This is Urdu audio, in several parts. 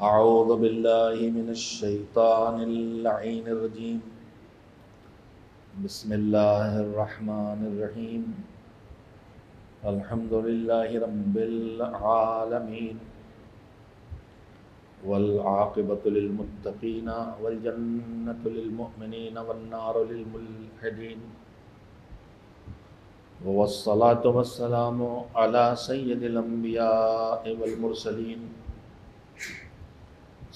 اعوذ باللہ من الشیطان اللعین الرجیم بسم اللہ الرحمن الرحیم الحمد للہ رب العالمین والعاقبۃ للمتقین والجنۃ للمؤمنین والنار للملحدین والصلاة والسلام علی سید الانبیاء والمرسلین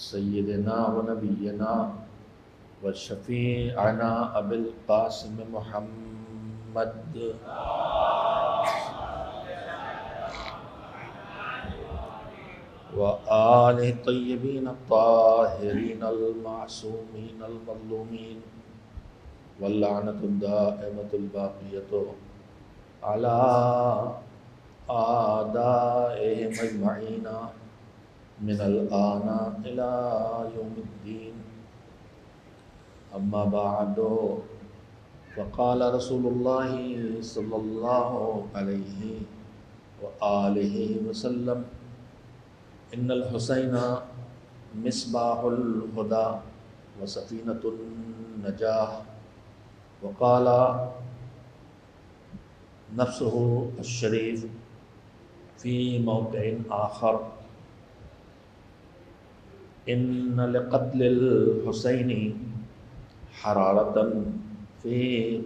سیدنا و نبینا و شفیعنا ابی القاسم محمد و آلہ طیبین الطاہرین المعصومین المظلومین واللعنۃ الدائمۃ الباقیۃ علی اعدائہم اجمعین من الآن إلى يوم الدين أما بعد فقال رسول الله صلى الله عليه وآله وسلم إن الحسين مصباح الهدى وسفينة النجاة وقال نفسه الشريف في موضع آخر ان لقتل الحسین حرارة فی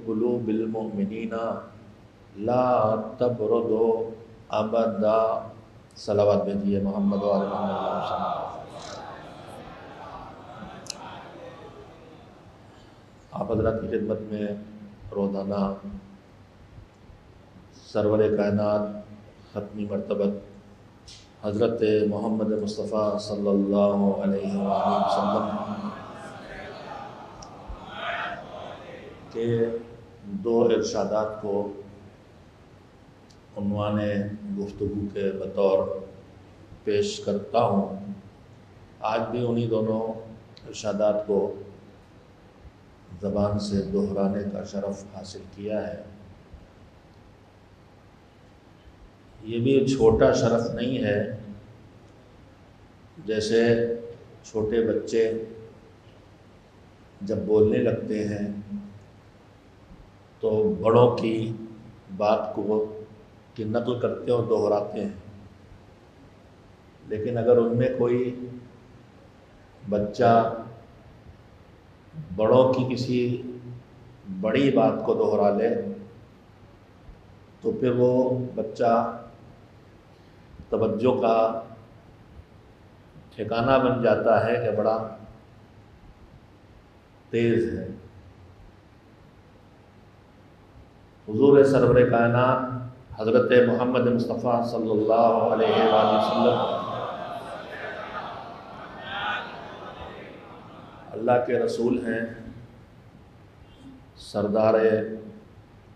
قلوب المؤمنین لا تبرد ابدا۔ صلوات بھیجیے محمد و آل محمد۔ آپ حضرات کی خدمت میں روزانہ سرور کائنات ختمی مرتبت حضرت محمد مصطفیٰ صلی اللہ علیہ وآلہ وسلم کے دو ارشادات کو عنوان گفتگو کے بطور پیش کرتا ہوں۔ آج بھی انہی دونوں ارشادات کو زبان سے دہرانے کا شرف حاصل کیا ہے۔ یہ بھی چھوٹا شرف نہیں ہے، جیسے چھوٹے بچے جب بولنے لگتے ہیں تو بڑوں کی بات کو کی نقل کرتے اور دہراتے ہیں، لیکن اگر ان میں کوئی بچہ بڑوں کی کسی بڑی بات کو دہرا لے تو پھر وہ بچہ توجہ کا ٹھکانہ بن جاتا ہے کہ بڑا تیز ہے۔ حضور سرور کائنات حضرت محمد مصطفیٰ صلی اللہ علیہ وآلہ وسلم اللہ کے رسول ہیں، سردار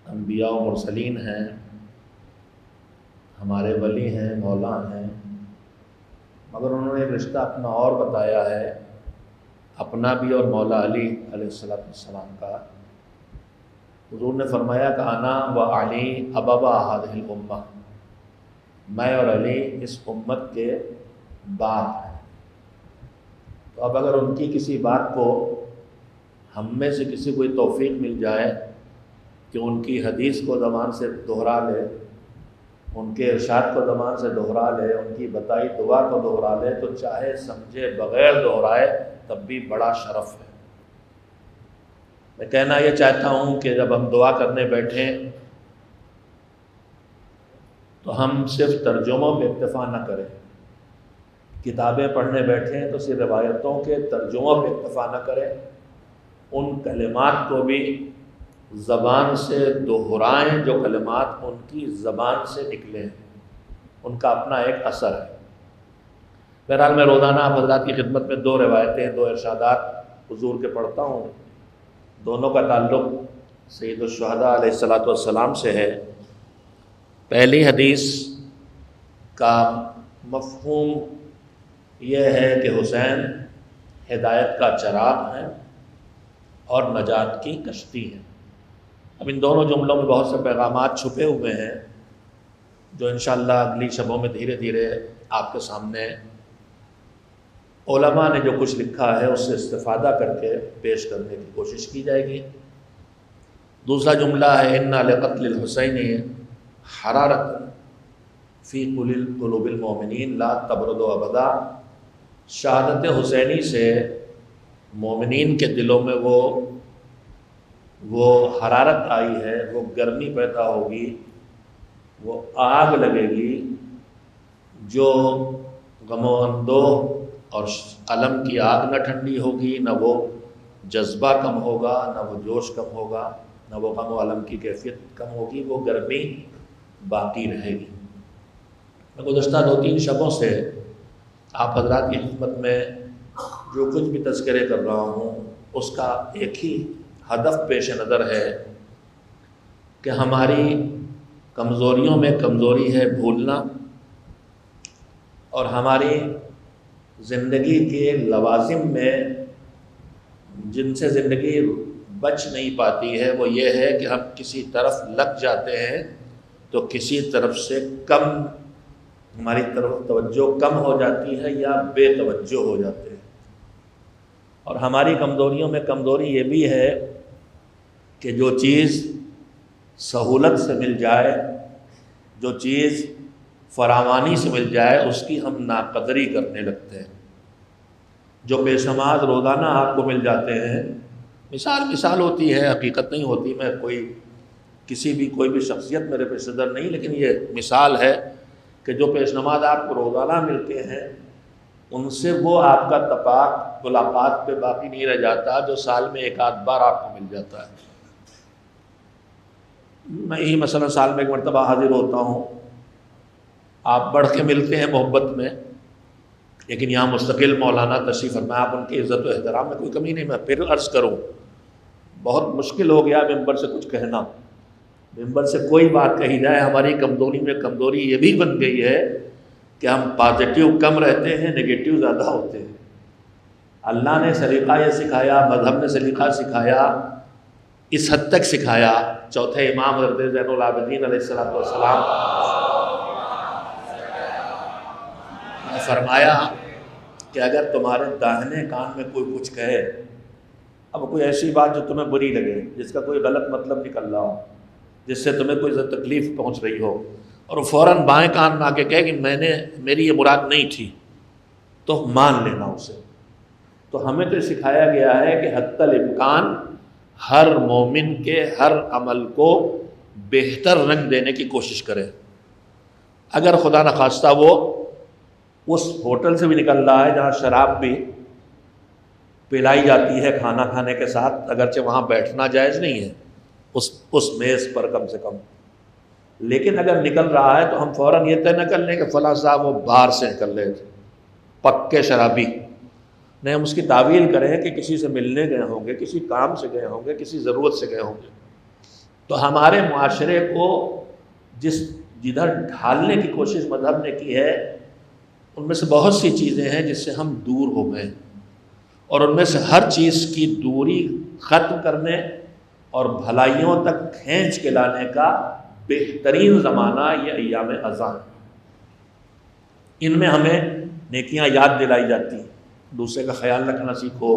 انبیاء و مرسلین ہیں، ہمارے ولی ہیں، مولا ہیں، مگر انہوں نے رشتہ اپنا اور بتایا ہے، اپنا بھی اور مولا علی علیہ السلام کا۔ حضور نے فرمایا کہ انا و علی ابوا هذه الامہ، میں اور علی اس امت کے باپ ہیں۔ تو اب اگر ان کی کسی بات کو ہم میں سے کسی کو توفیق مل جائے کہ ان کی حدیث کو زبان سے دہرا لے، ان کے ارشاد کو زبان سے دہرا لے، ان کی بتائی دعا کو دہرا لے، تو چاہے سمجھے بغیر دہرائے تب بھی بڑا شرف ہے۔ میں کہنا یہ چاہتا ہوں کہ جب ہم دعا کرنے بیٹھیں تو ہم صرف ترجموں پہ اکتفا نہ کریں، کتابیں پڑھنے بیٹھیں تو صرف روایتوں کے ترجموں پہ اکتفا نہ کریں، ان کلمات کو بھی زبان سے دہرائیں جو کلمات ان کی زبان سے نکلیں، ان کا اپنا ایک اثر ہے۔ بہرحال میں روزانہ آپ حضرات کی خدمت میں دو روایتیں، دو ارشادات حضور کے پڑھتا ہوں، دونوں کا تعلق سید الشہداء علیہ السلام سے ہے۔ پہلی حدیث کا مفہوم یہ ہے کہ حسین ہدایت کا چراغ ہیں اور نجات کی کشتی ہے۔ اب ان دونوں جملوں میں بہت سے پیغامات چھپے ہوئے ہیں جو انشاءاللہ اگلی شبوں میں دھیرے دھیرے آپ کے سامنے علماء نے جو کچھ لکھا ہے اس سے استفادہ کر کے پیش کرنے کی کوشش کی جائے گی۔ دوسرا جملہ ہے انا لقتل الحسین حرارۃ فی قلوب المؤمنین لا تبرد ابدا۔ شہادت حسینی سے مومنین کے دلوں میں وہ حرارت آئی ہے، وہ گرمی پیدا ہوگی، وہ آگ لگے گی جو غم و اندوہ اور علم کی آگ نہ ٹھنڈی ہوگی، نہ وہ جذبہ کم ہوگا، نہ وہ جوش کم ہوگا، نہ وہ غم و علم کی کیفیت کم ہوگی، وہ گرمی باقی رہے گی۔ میں گزشتہ 2-3 شبوں سے آپ حضرات کی خدمت میں جو کچھ بھی تذکرے کر رہا ہوں اس کا ایک ہی ہدف پیش نظر ہے کہ ہماری کمزوریوں میں کمزوری ہے بھولنا، اور ہماری زندگی کے لوازم میں جن سے زندگی بچ نہیں پاتی ہے وہ یہ ہے کہ ہم کسی طرف لگ جاتے ہیں تو کسی طرف سے کم، ہماری طرف توجہ کم ہو جاتی ہے یا بے توجہ ہو جاتے ہیں۔ اور ہماری کمزوریوں میں کمزوری یہ بھی ہے کہ جو چیز سہولت سے مل جائے، جو چیز فراوانی سے مل جائے، اس کی ہم ناقدری کرنے لگتے ہیں۔ جو بے شمار روزانہ آپ کو مل جاتے ہیں، مثال ہوتی ہے، حقیقت نہیں ہوتی، میں کوئی بھی شخصیت میرے پیش نظر نہیں، لیکن یہ مثال ہے کہ جو پیش نماز آپ کو روزانہ ملتے ہیں ان سے وہ آپ کا اتفاق ملاقات پہ باقی نہیں رہ جاتا جو سال میں ایک آدھ بار آپ کو مل جاتا ہے۔ میں ہی مثلا سال میں ایک مرتبہ حاضر ہوتا ہوں، آپ بڑھ کے ملتے ہیں محبت میں، لیکن یہاں مستقل مولانا تشریف فرمایا، آپ ان کی عزت و احترام میں کوئی کمی نہیں۔ میں پھر عرض کروں، بہت مشکل ہو گیا ممبر سے کچھ کہنا، ممبر سے کوئی بات کہی جائے۔ ہماری کمزوری میں کمزوری یہ بھی بن گئی ہے کہ ہم پازیٹیو کم رہتے ہیں، نگیٹیو زیادہ ہوتے ہیں۔ اللہ نے سلیقہ یہ سکھایا، مذہب نے سلیقہ سکھایا، اس حد تک سکھایا، چوتھے امام حضرت زین العابدین علیہ السلام نے فرمایا کہ اگر تمہارے داہنے کان میں کوئی کچھ کہے، اب کوئی ایسی بات جو تمہیں بری لگے، جس کا کوئی غلط مطلب نکل رہا ہو، جس سے تمہیں کوئی تکلیف پہنچ رہی ہو، اور وہ فوراً بائیں کان میں آ کے کہے کہ میری یہ مراد نہیں تھی، تو مان لینا اسے۔ تو ہمیں تو سکھایا گیا ہے کہ حتی الامکان ہر مومن کے ہر عمل کو بہتر رنگ دینے کی کوشش کرے۔ اگر خدا نخواستہ وہ اس ہوٹل سے بھی نکل رہا ہے جہاں شراب بھی پلائی جاتی ہے کھانا کھانے کے ساتھ، اگرچہ وہاں بیٹھنا جائز نہیں ہے اس میز پر کم سے کم، لیکن اگر نکل رہا ہے تو ہم فوراً یہ طے نہ کر لیں کہ فلاں صاحب وہ باہر سے نکل رہے تھے، پکے شرابی نہیں، ہم اس کی تعویل کریں کہ کسی سے ملنے گئے ہوں گے، کسی کام سے گئے ہوں گے، کسی ضرورت سے گئے ہوں گے۔ تو ہمارے معاشرے کو جدھر ڈھالنے کی کوشش مذہب نے کی ہے، ان میں سے بہت سی چیزیں ہیں جس سے ہم دور ہو گئے، اور ان میں سے ہر چیز کی دوری ختم کرنے اور بھلائیوں تک کھینچ کے لانے کا بہترین زمانہ یہ ایام اذان۔ ان میں ہمیں نیکیاں یاد دلائی جاتی ہیں، دوسرے کا خیال رکھنا سیکھو،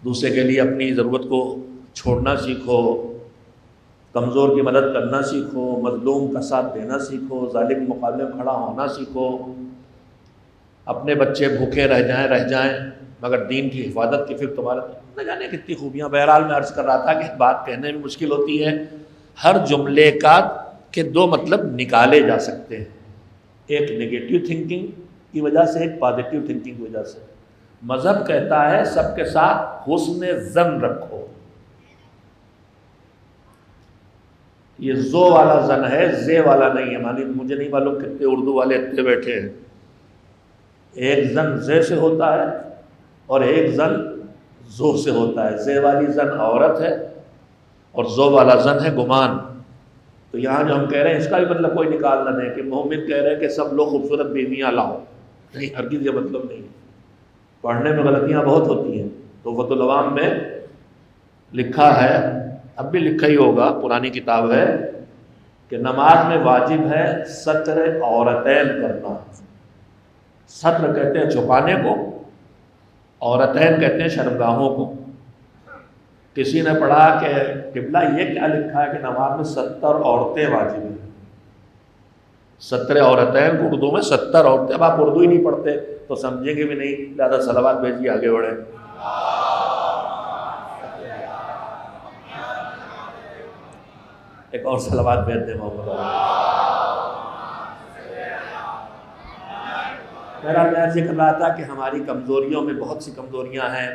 دوسرے کے لیے اپنی ضرورت کو چھوڑنا سیکھو، کمزور کی مدد کرنا سیکھو، مظلوم کا ساتھ دینا سیکھو، ظالم کے مقابلے میں کھڑا ہونا سیکھو۔ اپنے بچے بھوکے رہ جائیں مگر دین کی حفاظت کی فکر تمہارے، نہ جانے کتنی خوبیاں۔ بہرحال میں عرض کر رہا تھا کہ بات کہنے میں مشکل ہوتی ہے، ہر جملے کے 2 مطلب نکالے جا سکتے ہیں، ایک نگیٹو تھنکنگ کی وجہ سے، ایک پازیٹیو تھنکنگ کی وجہ سے۔ مذہب کہتا ہے سب کے ساتھ حسن ظن رکھو، یہ زو والا ظن ہے، زے والا نہیں ہے۔ مجھے نہیں معلوم کتنے اردو والے اتنے بیٹھے ہیں، ایک ظن زے سے ہوتا ہے اور ایک ظن زو سے ہوتا ہے۔ زے والی ظن عورت ہے اور زو والا ظن ہے گمان۔ تو یہاں جو ہم کہہ رہے ہیں اس کا بھی مطلب کوئی نکال نہ دیں کہ مومن کہہ رہے ہیں کہ سب لوگ خوبصورت بیویاں لاؤ، نہیں، ہرگز یہ مطلب نہیں۔ پڑھنے میں غلطیاں بہت ہوتی ہیں۔ تو فتح العوام میں لکھا ہے، اب بھی لکھا ہی ہوگا، پرانی کتاب ہے، کہ نماز میں واجب ہے ستر عورتین کرنا۔ ستر کہتے ہیں چھپانے کو، عورتین کہتے ہیں شرمگاہوں کو. کسی نے پڑھا کہ قبلہ یہ کیا لکھا ہے کہ نماز میں 70 عورتیں واجب ہیں. 70 عورتین کو اردو میں 70 عورتیں. اب آپ اردو ہی نہیں پڑھتے تو سمجھیں گے بھی نہیں، لہٰذا صلوات بھیجیے آگے بڑھیں. ایک اور صلوات بھیج دیں محمد. میں ذکر رہا تھا کہ ہماری کمزوریوں میں بہت سی کمزوریاں ہیں.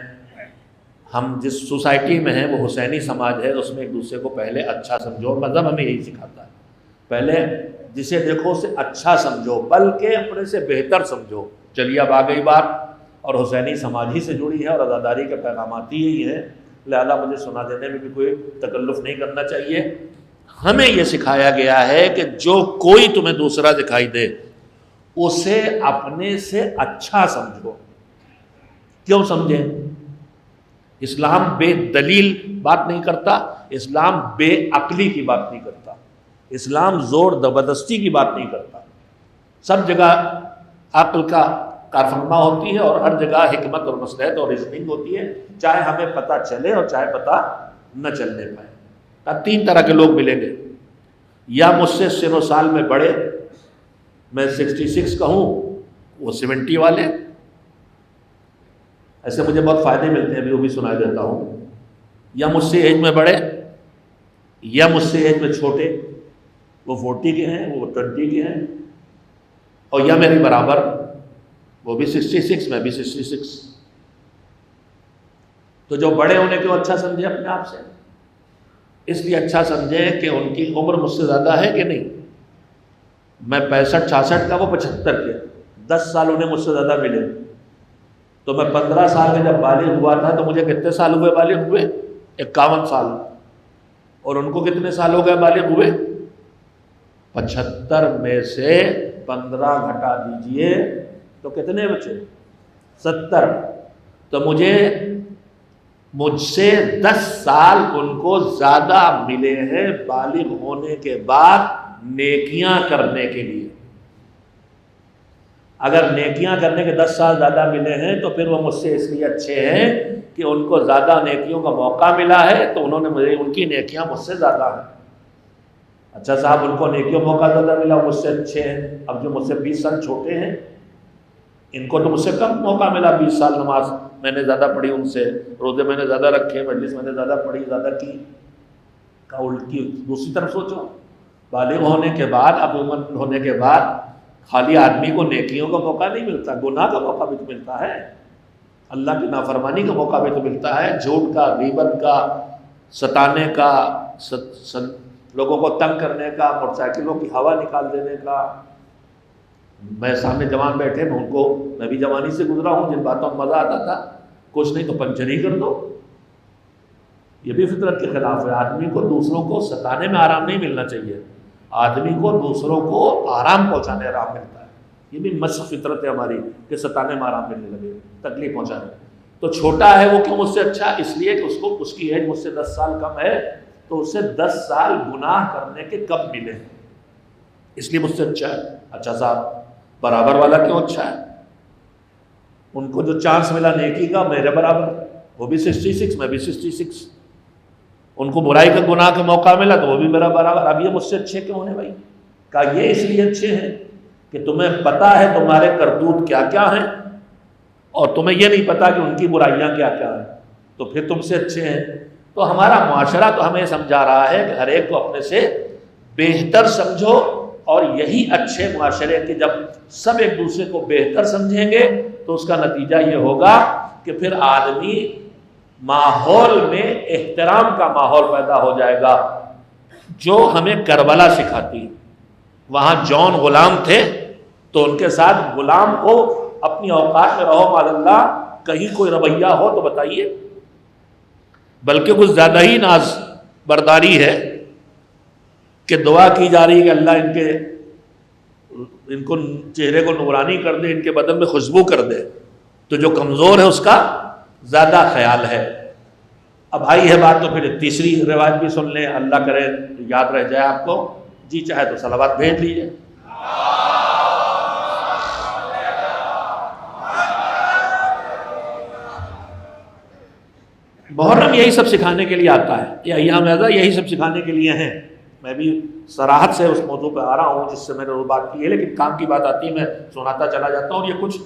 ہم جس سوسائٹی میں ہیں وہ حسینی سماج ہے، اس میں ایک دوسرے کو پہلے اچھا سمجھو. مذہب ہمیں یہی سکھاتا ہے، پہلے جسے دیکھو اسے اچھا سمجھو، بلکہ اپنے سے بہتر سمجھو. چلیے اب آ گئی بات، اور حسینی سماج ہی سے جڑی ہے اور عزاداری کے پیغامات ہی یہی ہیں، لہذا مجھے سنا دینے میں بھی کوئی تکلف نہیں کرنا چاہیے. ہمیں یہ سکھایا گیا ہے کہ جو کوئی تمہیں دوسرا دکھائی دے اسے اپنے سے اچھا سمجھو. کیوں سمجھیں؟ اسلام بے دلیل بات نہیں کرتا، اسلام بے عقلی کی بات نہیں کرتا، اسلام زور زبردستی کی بات نہیں کرتا. سب جگہ عقل کا کارفرما ہوتی ہے اور ہر جگہ حکمت اور مصلحت اور ریزننگ ہوتی ہے، چاہے ہمیں پتہ چلے اور چاہے پتہ نہ چلنے پائے. اب 3 طرح کے لوگ ملیں گے. یا مجھ سے سن و سال میں بڑے، میں 66 کا ہوں، وہ 70 والے. ایسے مجھے بہت فائدے ملتے ہیں، ابھی وہ بھی سنا دیتا ہوں. یا مجھ سے ایج میں بڑے، یا مجھ سے ایج میں چھوٹے، وہ 40 کے ہیں، وہ 20 کے ہیں، اور یا میری برابر، وہ بھی 66 میں بھی 66. تو جو بڑے ہونے کو اچھا سمجھے اپنے آپ سے، اس لیے اچھا سمجھیں کہ ان کی عمر مجھ سے زیادہ ہے کہ نہیں. میں 65-66 کا، وہ 75 کے، 10 سال انہیں مجھ سے زیادہ ملے. تو میں 15 سال میں جب بالغ ہوا تھا تو مجھے کتنے سال ہوئے بالغ ہوئے؟ 51 سال. اور ان کو کتنے سال ہو گئے بالغ ہوئے؟ 75 میں سے 15 گھٹا دیجئے تو کتنے بچے؟ 70. تو مجھ سے 10 سال ان کو زیادہ ملے ہیں بالغ ہونے کے بعد نیکیاں کرنے کے لیے. اگر نیکیاں کرنے کے 10 سال زیادہ ملے ہیں تو پھر وہ مجھ سے اس لیے اچھے ہیں کہ ان کو زیادہ نیکیوں کا موقع ملا ہے، تو انہوں نے ان کی نیکیاں مجھ سے زیادہ ہیں. اچھا صاحب، ان کو نیکیوں موقع زیادہ ملا، مجھ سے اچھے ہیں. اب جو مجھ سے 20 سال چھوٹے ہیں، ان کو تو مجھ سے کم موقع ملا. 20 سال نماز میں نے زیادہ پڑھی ان سے، روزے میں نے زیادہ رکھے، مجلس میں نے زیادہ پڑھی، زیادہ کی. کا الٹی دوسری طرف سوچو، بالغ ہونے کے بعد، اب عمر ہونے کے بعد خالی آدمی کو نیکیوں کا موقع نہیں ملتا، گناہ کا موقع بھی تو ملتا ہے، اللہ کی نافرمانی کا موقع بھی تو ملتا ہے، جھوٹ کا، غیبت کا، ستانے کا، لوگوں کو تنگ کرنے کا، موٹر سائیکلوں کی ہوا نکال دینے کا. میں سامنے جوان بیٹھے، میں بھی جوانی سے گزرا ہوں، جن باتوں میں مزہ آتا تھا، کچھ نہیں تو پنچر ہی کر دو. یہ بھی فطرت کے خلاف ہے. آدمی کو دوسروں کو ستانے میں آرام نہیں ملنا چاہیے، آدمی کو دوسروں کو آرام پہنچانے آرام ملتا ہے. یہ بھی مسخ فطرت ہے ہماری کہ ستانے میں آرام ملنے لگے، تکلیف پہنچانے. تو چھوٹا ہے وہ کیوں مجھ سے اچھا؟ اس لیے کہ اس کی ایج مجھ سے 10 سال کم ہے، تو اسے 10 سال گناہ کرنے کے کب ملے، اس لیے مجھ سے اچھا ہے. اچھا صاحب، برابر والا کیوں اچھا ہے؟ ان کو جو چانس ملا نیکی کا، میرے برابر، وہ بھی 66 میں بھی 66. ان کو برائی کا گناہ کا موقع ملا تو وہ بھی میرا برابر. اب یہ مجھ سے اچھے کیوں ہیں بھائی؟ کہا یہ اس لیے اچھے ہیں کہ تمہیں پتہ ہے تمہارے کرتوت کیا کیا ہیں، اور تمہیں یہ نہیں پتا کہ ان کی برائیاں کیا کیا ہیں، تو پھر تم سے اچھے ہیں. تو ہمارا معاشرہ تو ہمیں سمجھا رہا ہے کہ ہر ایک کو اپنے سے بہتر سمجھو، اور یہی اچھے معاشرے کے جب سب ایک دوسرے کو بہتر سمجھیں گے تو اس کا نتیجہ یہ ہوگا کہ پھر آدمی ماحول میں احترام کا ماحول پیدا ہو جائے گا، جو ہمیں کربلا سکھاتی. وہاں جون غلام تھے تو ان کے ساتھ غلام کو اپنی اوقات میں رہو، مال اللہ کہیں کوئی رویہ ہو تو بتائیے. بلکہ کچھ زیادہ ہی ناز برداری ہے کہ دعا کی جا رہی ہے کہ اللہ ان کو چہرے کو نورانی کر دے، ان کے بدن میں خوشبو کر دے. تو جو کمزور ہے اس کا زیادہ خیال ہے. اب آئی ہے بات تو پھر تیسری روایت بھی سن لیں، اللہ کرے یاد رہ جائے آپ کو. جی چاہے تو صلوات بھیج لیجیے. محرم یہی سب سکھانے کے لیے آتا ہے، یہ ایام اعزا یہی سب سکھانے کے لیے ہیں. میں بھی صراحت سے اس موضوع پہ آ رہا ہوں جس سے میں نے وہ بات کی ہے، لیکن کام کی بات آتی ہے میں سناتا چلا جاتا ہوں. اور یہ کچھ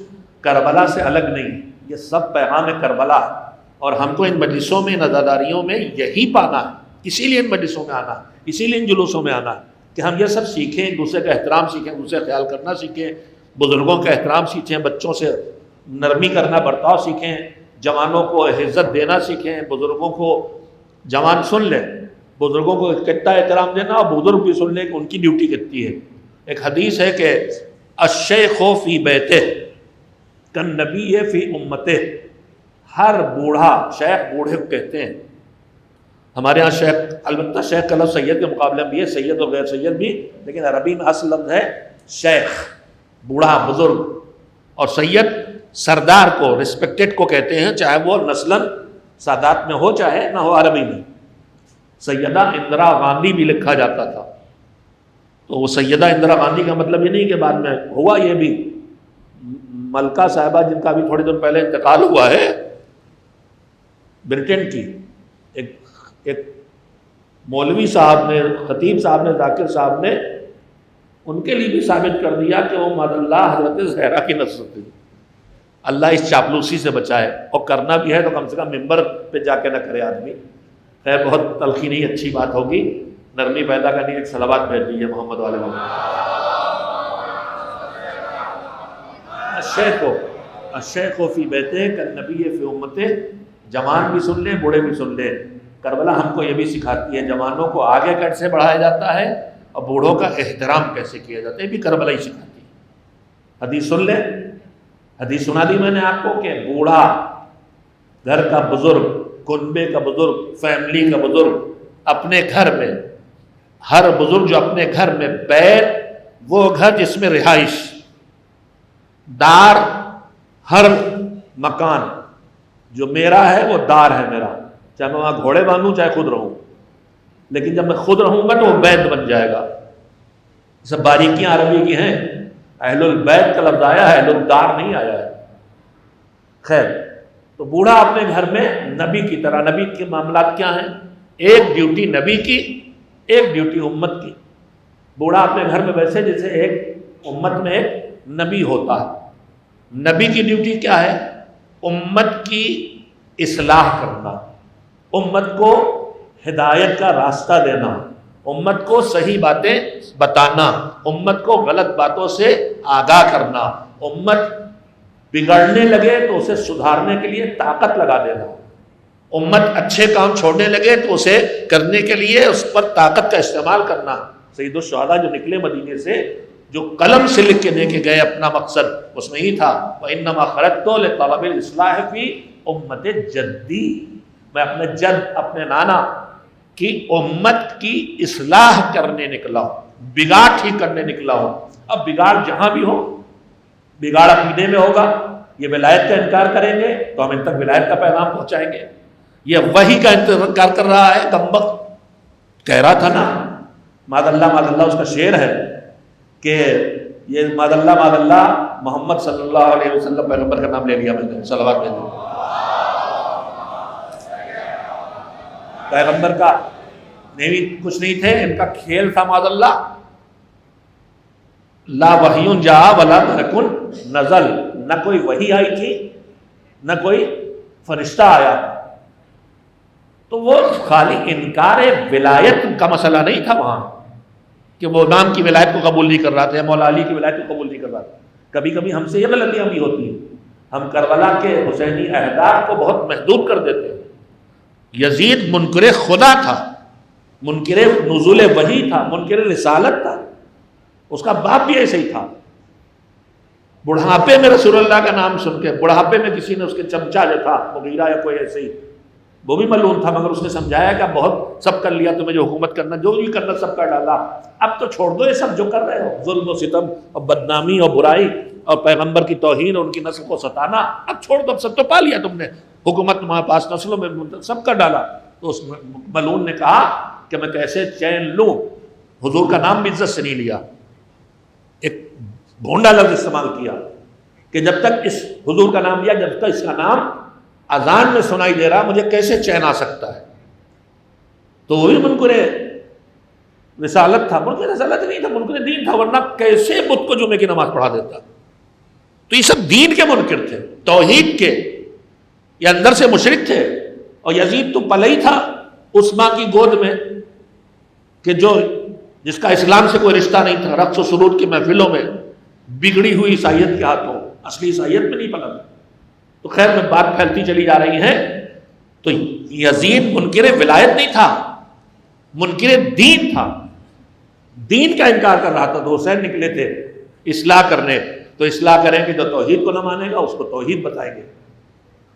کربلا سے الگ نہیں، یہ سب پیغام کربلا ہے، اور ہم کو ان مجلسوں میں، ان عزاداریوں میں یہی پانا ہے. اسی لیے ان مجلسوں میں آنا ہے، اسی لیے ان جلوسوں میں آنا ہے کہ ہم یہ سب سیکھیں، ایک دوسرے کا احترام سیکھیں، دوسرے کا خیال کرنا سیکھیں، بزرگوں کا احترام سیکھیں، بچوں سے نرمی کرنا، برتاؤ سیکھیں، جوانوں کو عزت دینا سیکھیں، بزرگوں کو جوان سن لیں، بزرگوں کو کتنا احترام دینا، اور بزرگ بھی سن لیں کہ ان کی ڈیوٹی کتنی ہے. ایک حدیث ہے کہ الشیخ فی بیتہ کالنبی فی امتہ. ہر بوڑھا، شیخ بوڑھے کو کہتے ہیں. ہمارے ہاں شیخ، البتہ شیخ کا لفظ سید کے مقابلے میں بھی ہے، سید اور غیر سید بھی، لیکن عربی میں اصل لفظ ہے شیخ، بوڑھا، بزرگ. اور سید سردار کو، ریسپیکٹڈ کو کہتے ہیں، چاہے وہ نسلاً سادات میں ہو چاہے نہ ہو. عربی میں سیدہ اندرا گاندھی بھی لکھا جاتا تھا. تو وہ سیدہ اندرا گاندھی کا مطلب یہ نہیں کہ بعد میں ہوا، یہ بھی ملکہ صاحبہ جن کا بھی تھوڑے دن پہلے انتقال ہوا ہے، برٹن کی، ایک مولوی صاحب نے، خطیب صاحب نے، ذاکر صاحب نے ان کے لیے بھی ثابت کر دیا کہ وہ ماد اللہ حضرت زہرا کی نسل تھی. اللہ اس چاپلوسی سے بچائے، اور کرنا بھی ہے تو کم سے کم ممبر پہ جا کے نہ کرے آدمی. خیر بہت تلخی نہیں، اچھی بات ہوگی، نرمی پیدا کرنی. ایک صلوات بھیج دیجیے محمد والے محمد. الشیخ فی بیتہ کالنبی فی امتہ. جوان بھی سن لیں، بوڑھے بھی سن لیں. کربلا ہم کو یہ بھی سکھاتی ہے جوانوں کو آگے کیسے بڑھایا جاتا ہے اور بوڑھوں کا احترام کیسے کیا جاتا ہے، یہ بھی کربلا ہی سکھاتی ہے. حدیث سن لیں، حدیث سنا دی میں نے آپ کو کہ بوڑھا، گھر کا بزرگ، کنبے کا بزرگ، فیملی کا بزرگ، اپنے گھر میں، ہر بزرگ جو اپنے گھر میں، بیت وہ گھر جس میں رہائش، دار ہر مکان جو میرا ہے وہ دار ہے میرا، چاہے میں وہاں گھوڑے باندھوں چاہے خود رہوں، لیکن جب میں خود رہوں گا تو وہ بیت بن جائے گا. سب باریکیاں عربی کی ہیں، اہل البیت کا لفظ آیا ہے، اہل الدار نہیں آیا ہے. خیر، تو بوڑھا اپنے گھر میں نبی کی طرح. نبی کے معاملات کیا ہیں؟ ایک ڈیوٹی نبی کی، ایک ڈیوٹی امت کی. بوڑھا اپنے گھر میں ویسے جیسے ایک امت میں ایک نبی ہوتا ہے. نبی کی ڈیوٹی کیا ہے؟ امت کی اصلاح کرنا، امت کو ہدایت کا راستہ دینا، امت کو صحیح باتیں بتانا، امت کو غلط باتوں سے آگاہ کرنا، امت بگڑنے لگے تو اسے سدھارنے کے لیے طاقت لگا دینا، امت اچھے کام چھوڑنے لگے تو اسے کرنے کے لیے اس پر طاقت کا استعمال کرنا. سید الشہداء جو نکلے مدینے سے، جو قلم سے لکھ کے دے کے گئے اپنا مقصد، اس میں ہی تھا وَإِنَّمَا خَرَجْتُ لِطَلَبِ الْإِصْلَاحِ فِي أُمَّةِ جَدِّي. میں اپنے جد، اپنے نانا کی امت کی اصلاح کرنے نکلا ہوں، بگاڑ ٹھیک کرنے نکلا ہوں. اب بگاڑ جہاں بھی ہو، بگاڑ عقیدے میں ہوگا، یہ ولایت کا انکار کریں گے تو ہم ان تک ولایت کا پیغام پہنچائیں گے. یہ وحی کا انکار کر رہا ہے، کمبخت کہہ رہا تھا نا، ماد اللہ اس کا شعر ہے کہ یہ ماد اللہ محمد صلی اللہ علیہ وسلم پیغمبر کا نام لے لیا میں نے، صلوات میں نے. پیغمبر کا کچھ نہیں تھے، ان کا کھیل تھا. ماد اللہ لا وحی جا ولا ملک نزل، نہ کوئی وحی آئی تھی نہ کوئی فرشتہ آیا. تو وہ خالی انکار ولایت کا مسئلہ نہیں تھا وہاں، کہ وہ نام کی ولایت کو قبول نہیں کر رہا تھا، مولا علی کی ولایت کو قبول نہیں کر رہا تھا. کبھی کبھی ہم سے یہ غلطیاں بھی ہوتی ہیں، ہم کربلا کے حسینی اہداف کو بہت محدود کر دیتے ہیں. یزید منکر خدا تھا، منکر نزول وحی تھا، منکر رسالت تھا، اس کا باپ بھی ایسے ہی تھا. بڑھاپے میں رسول اللہ کا نام سن کے، بڑھاپے میں کسی نے اس کے چمچا جو تھا مغیرہ یا کوئی ایسے ہی، وہ بھی ملعون تھا، مگر اس نے سمجھایا کہ بہت سب کر لیا، تمہیں جو حکومت کرنا، جو بھی کرنا سب کر ڈالا، اب تو چھوڑ دو یہ سب جو کر رہے ہو، ظلم و ستم اور بدنامی اور برائی اور پیغمبر کی توہین اور ان کی نسل کو ستانا، اب چھوڑ دو، اب سب تو پا لیا تم نے، حکومت تمہارے پاس نسلوں میں سب کر ڈالا. تو اس ملعون نے کہا کہ میں کیسے چین لوں، حضور کا نام بھی عزت سے نہیں لیا، ایک بھونڈا لفظ استعمال کیا کہ جب تک اس حضور کا نام لیا، جب تک اس کا نام اذان میں سنائی دے رہا، مجھے کیسے چین آ سکتا ہے؟ تو وہی منکر رسالت تھا، منکر رسالت نہیں تھا، منکر دین تھا، ورنہ کیسے بت کو جمعے کی نماز پڑھا دیتا؟ تو یہ سب دین کے منکر تھے، توحید کے، یہ اندر سے مشرک تھے. اور یزید تو پلہ ہی تھا اس ماں کی گود میں کہ جس کا اسلام سے کوئی رشتہ نہیں تھا، رقص و سرود کی محفلوں میں بگڑی ہوئی عیسائیت کے ہاتھوں، اصلی عیسائیت میں نہیں پلا. تو خیر میں بات پھیلتی چلی جا رہی ہے. تو یزید منکر ولایت نہیں تھا، منکر دین تھا، دین کا انکار کر رہا تھا. تو حسین نکلے تھے اصلاح کرنے. تو اصلاح کریں گے جو توحید کو نہ مانے گا اس کو توحید بتائیں گے،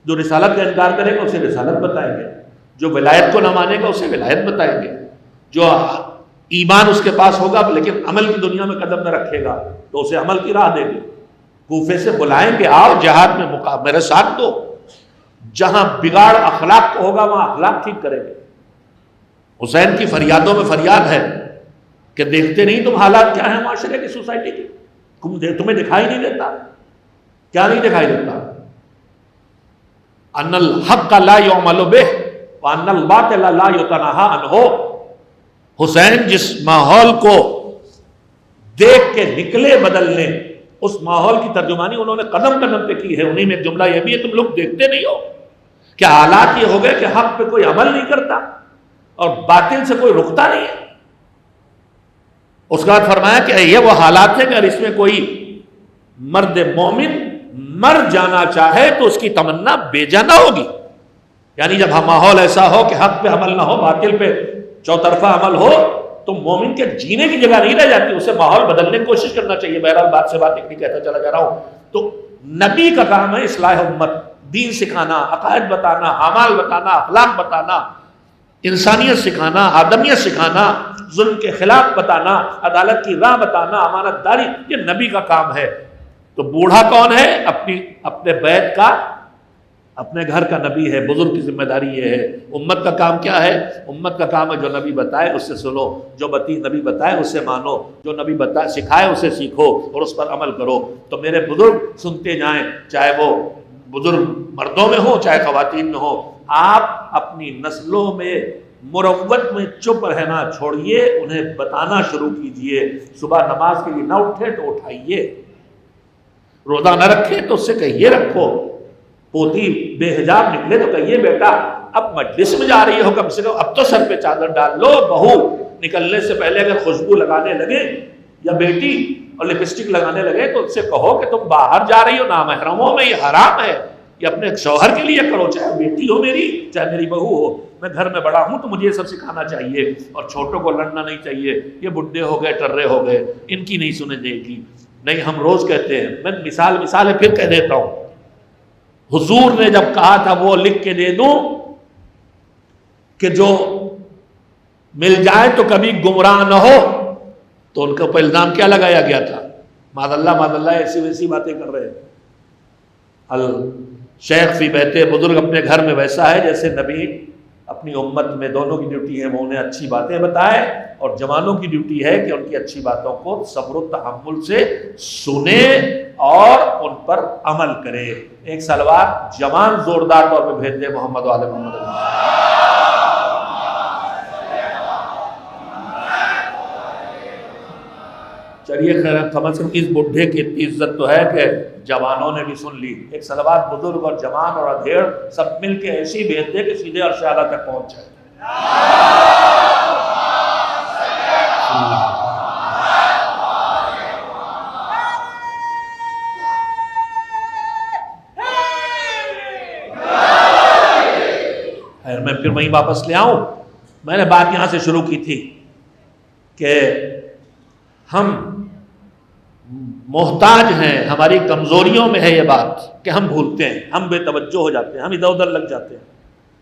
جو رسالت کا انکار کرے گا اسے رسالت بتائیں گے، جو ولایت کو نہ مانے گا اسے ولایت بتائیں گے، جو ایمان اس کے پاس ہوگا لیکن عمل کی دنیا میں قدم نہ رکھے گا تو اسے عمل کی راہ دیں گے. کوفے سے بلائیں گے، آؤ جہاد میں میرے ساتھ دو. جہاں بگاڑ اخلاق کو ہوگا وہاں اخلاق ٹھیک کریں گے. حسین کی فریادوں میں فریاد ہے کہ دیکھتے نہیں تم حالات کیا ہیں معاشرے کی، سوسائٹی کی، تمہیں دکھائی نہیں دیتا؟ کیا نہیں دکھائی دیتا؟ ان الحق لا یعمل بہ وان الباطل لا یتناہی عنہ. حسین جس ماحول کو دیکھ کے نکلے بدلنے، اس ماحول کی ترجمانی انہوں نے قدم قدم پہ کی ہے. انہیں میں ایک جملہ یہ بھی ہے، تم لوگ دیکھتے نہیں ہو کہ حالات یہ ہو گئے کہ حق پہ کوئی عمل نہیں کرتا اور باطل سے کوئی رکتا نہیں ہے. اس کے بعد فرمایا کہ یہ وہ حالات ہیں کہ اگر اس میں کوئی مرد مومن مر جانا چاہے تو اس کی تمنا بے جا نہ ہوگی. یعنی جب ماحول ایسا ہو کہ حق پہ عمل نہ ہو، باطل پہ چوطرفہ عمل ہو، تو مومن کے جینے کی جگہ نہیں رہ جاتی، اسے ماحول بدلنے کی کوشش کرنا چاہیے. بہرحال بات سے بات نہیں کہتا چلا جا رہا ہوں. تو نبی کا کام ہے اصلاح امت، دین سکھانا، عقائد بتانا، اعمال بتانا، اخلاق بتانا، انسانیت سکھانا، آدمیت سکھانا، ظلم کے خلاف بتانا، عدالت کی راہ بتانا، امانت داری، یہ نبی کا کام ہے. تو بوڑھا کون ہے؟ اپنے بیت کا، اپنے گھر کا نبی ہے. بزرگ کی ذمہ داری یہ ہے. امت کا کام کیا ہے؟ امت کا کام ہے جو نبی بتائے اس سے سنو، جو نبی بتائے اس سے مانو، جو نبی سکھائے اسے سیکھو اور اس پر عمل کرو. تو میرے بزرگ سنتے جائیں، چاہے وہ بزرگ مردوں میں ہو چاہے خواتین میں ہو. آپ اپنی نسلوں میں مروت میں چپ رہنا چھوڑیے، انہیں بتانا شروع کیجئے. صبح نماز کے لیے نہ اٹھے تو اٹھائیے، روزہ نہ رکھے تو اس سے کہیے رکھو، پوتی بے حجاب نکلے تو کہیے بیٹا اب مجلس میں جا رہی ہو کم سے کم اب تو سر پہ چادر ڈال لو. بہو نکلنے سے پہلے اگر خوشبو لگانے لگے یا بیٹی اور لپسٹک لگانے لگے تو اس سے کہو کہ تم باہر جا رہی ہو نامحرموں میں، یہ حرام ہے. یہ اپنے شوہر کے لیے کرو، چاہے بیٹی ہو میری چاہے میری بہو ہو. میں گھر میں بڑا ہوں تو مجھے یہ سب سکھانا چاہیے. اور چھوٹوں کو لڑنا نہیں چاہیے، یہ بڈھے ہو گئے ٹرے ہو گئے، ان کی نہیں سنے جائے گی. نہیں، ہم روز کہتے ہیں، میں مثال ہے پھر کہہ دیتا ہوں. حضور نے جب کہا تھا وہ لکھ کے دے دوں کہ جو مل جائے تو کبھی گمراہ نہ ہو، تو ان کے اوپر الزام کیا لگایا گیا تھا؟ معاذ اللہ ایسی ویسی باتیں کر رہے ہیں. الشیخ فی بیت، بزرگ اپنے گھر میں ویسا ہے جیسے نبی اپنی امت میں. دونوں کی ڈیوٹی ہے وہ انہیں اچھی باتیں بتائے، اور جوانوں کی ڈیوٹی ہے کہ ان کی اچھی باتوں کو صبر و تحمل سے سنے اور ان پر عمل کرے. ایک صلوات جوان زوردار طور پہ بھیج دے محمد وعلی محمد. چلیے خیر، کم از کم اس بڈھے کی اتنی عزت تو ہے کہ جوانوں نے بھی سن لی. ایک صلوات بزرگ اور جوان اور ادھیڑ سب مل کے ایسی بھیج دے کہ سیدھے عرش اعلیٰ تک پہنچ جائے. خیر میں پھر وہیں واپس لے آؤں. میں نے بات یہاں سے شروع کی تھی کہ ہم محتاج ہیں، ہماری کمزوریوں میں ہے یہ بات کہ ہم بھولتے ہیں، ہم بے توجہ ہو جاتے ہیں، ہم ادھر ادھر لگ جاتے ہیں،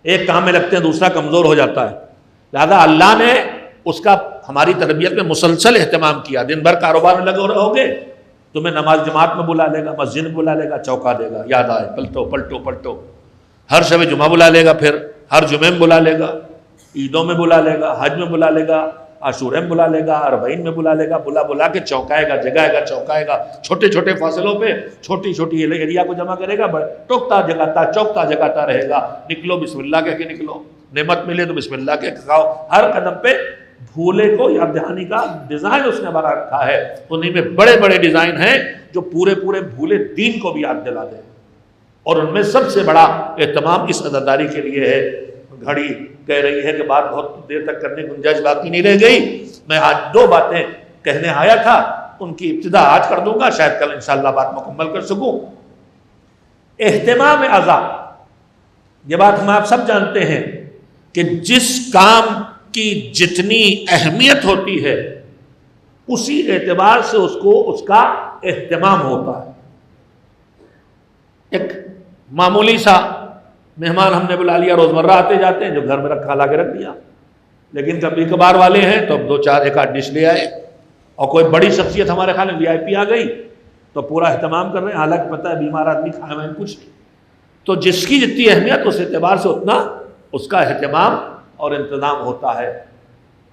ایک کام میں لگتے ہیں دوسرا کمزور ہو جاتا ہے. لہذا اللہ نے اس کا ہماری تربیت میں مسلسل اہتمام کیا. دن بھر کاروبار میں لگے رہو گے، تمہیں نماز جماعت میں بلا لے گا، مسجد میں بلا لے گا، چوکا دے گا، یاد آئے پلٹو پلٹو پلٹو. ہر شب جمعہ بلا لے گا، پھر ہر جمعے میں بلا لے گا، عیدوں میں بلا لے گا، حج میں بلا لے گا، عاشورے میں بلا لے گا، اربعین میں بلا لے گا، بلا کے چونکائے گا، جگائے گا، چونکائے گا، چھوٹے چھوٹے فاصلوں پہ چھوٹی چھوٹی ایریا کو جمع کرے گا، ٹوکتا جگاتا چوکتا جگاتا رہے گا. نکلو بسم اللہ کہہ کے نکلو، نعمت ملے تو بسم اللہ کہہ کے کھاؤ. ہر قدم پہ بھولے کو یاد دہانی کا ڈیزائن اس نے بنا رکھا ہے. انہیں میں بڑے بڑے ڈیزائن ہیں جو پورے بھولے دین کو بھی یاد دلا دیں. اور ان میں سب سے بڑا اہتمام اس عزاداری کے لیے ہے. گھڑی کہہ رہی ہے کہ بات بہت دیر تک کرنے کی گنجائش باقی نہیں رہ گئی. میں آج 2 باتیں کہنے آیا تھا، ان کی ابتدا آج کر دوں گا، شاید کل انشاءاللہ بات مکمل کر سکوں. اہتمام اعضاء، یہ بات ہم آپ سب جانتے ہیں کہ جس کام کی جتنی اہمیت ہوتی ہے اسی اعتبار سے اس کا اہتمام ہوتا ہے. ایک معمولی سا مہمان ہم نے بلا لیا، روزمرہ آتے جاتے ہیں جو گھر میں رکھا لا کے رکھ دیا، لیکن کبھی کبھار والے ہیں تو اب 2-4 ڈش لے آئے. اور کوئی بڑی شخصیت ہمارے خیال میں VIP آ گئی تو پورا اہتمام کر رہے ہیں، حالانکہ پتہ ہے بیمار آدمی کھائے ہوئے کچھ نہیں. تو جس کی جتنی اہمیت اس اعتبار سے اتنا اس کا اہتمام اور انتظام ہوتا ہے.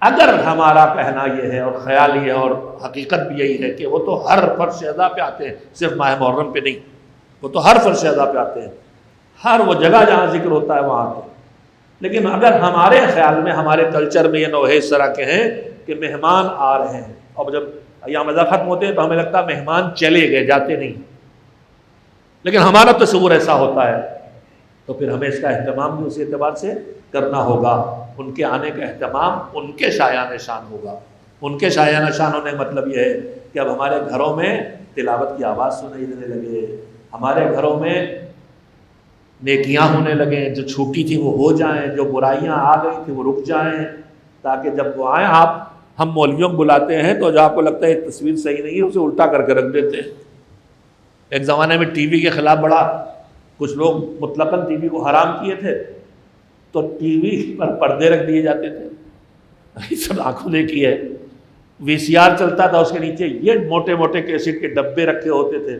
اگر ہمارا کہنا یہ ہے اور خیال یہ ہے اور حقیقت بھی یہی ہے کہ وہ تو ہر فرض اعضاء پہ آتے ہیں، صرف ماہ محرم پہ نہیں، وہ تو ہر فرض اعضاء پہ آتے ہیں، ہر وہ جگہ جہاں ذکر ہوتا ہے وہاں آتے ہیں. لیکن اگر ہمارے خیال میں، ہمارے کلچر میں یہ نوحے اس طرح کے ہیں کہ مہمان آ رہے ہیں اور جب ایام رضا ختم ہوتے ہیں تو ہمیں لگتا ہے مہمان چلے گئے، جاتے نہیں، لیکن ہمارا تصور ایسا ہوتا ہے، تو پھر ہمیں اس کا اہتمام بھی اسی اعتبار سے کرنا ہوگا. ان کے آنے کا اہتمام ان کے شایان شان ہوگا. ان کے شایان شان ہونے کا مطلب یہ ہے کہ اب ہمارے گھروں میں تلاوت کی آواز سنائی دینے لگے، ہمارے گھروں میں نیکیاں ہونے لگیں، جو چھوٹی تھی وہ ہو جائیں، جو برائیاں آ گئی تھی وہ رک جائیں، تاکہ جب وہ آئیں ہم مولویوں کو بلاتے ہیں تو جو آپ کو لگتا ہے یہ تصویر صحیح نہیں ہے اسے الٹا کر کے رکھ دیتے ہیں. ایک زمانے میں ٹی وی کے خلاف بڑا کچھ لوگ مطلقاً ٹی وی کو حرام کیے تھے، تو ٹی وی پر پردے رکھ دیے جاتے تھے. سب آنکھوں نے کی ہے. VCR چلتا تھا، اس کے نیچے یہ موٹے موٹے کیسٹ کے ڈبے رکھے ہوتے تھے.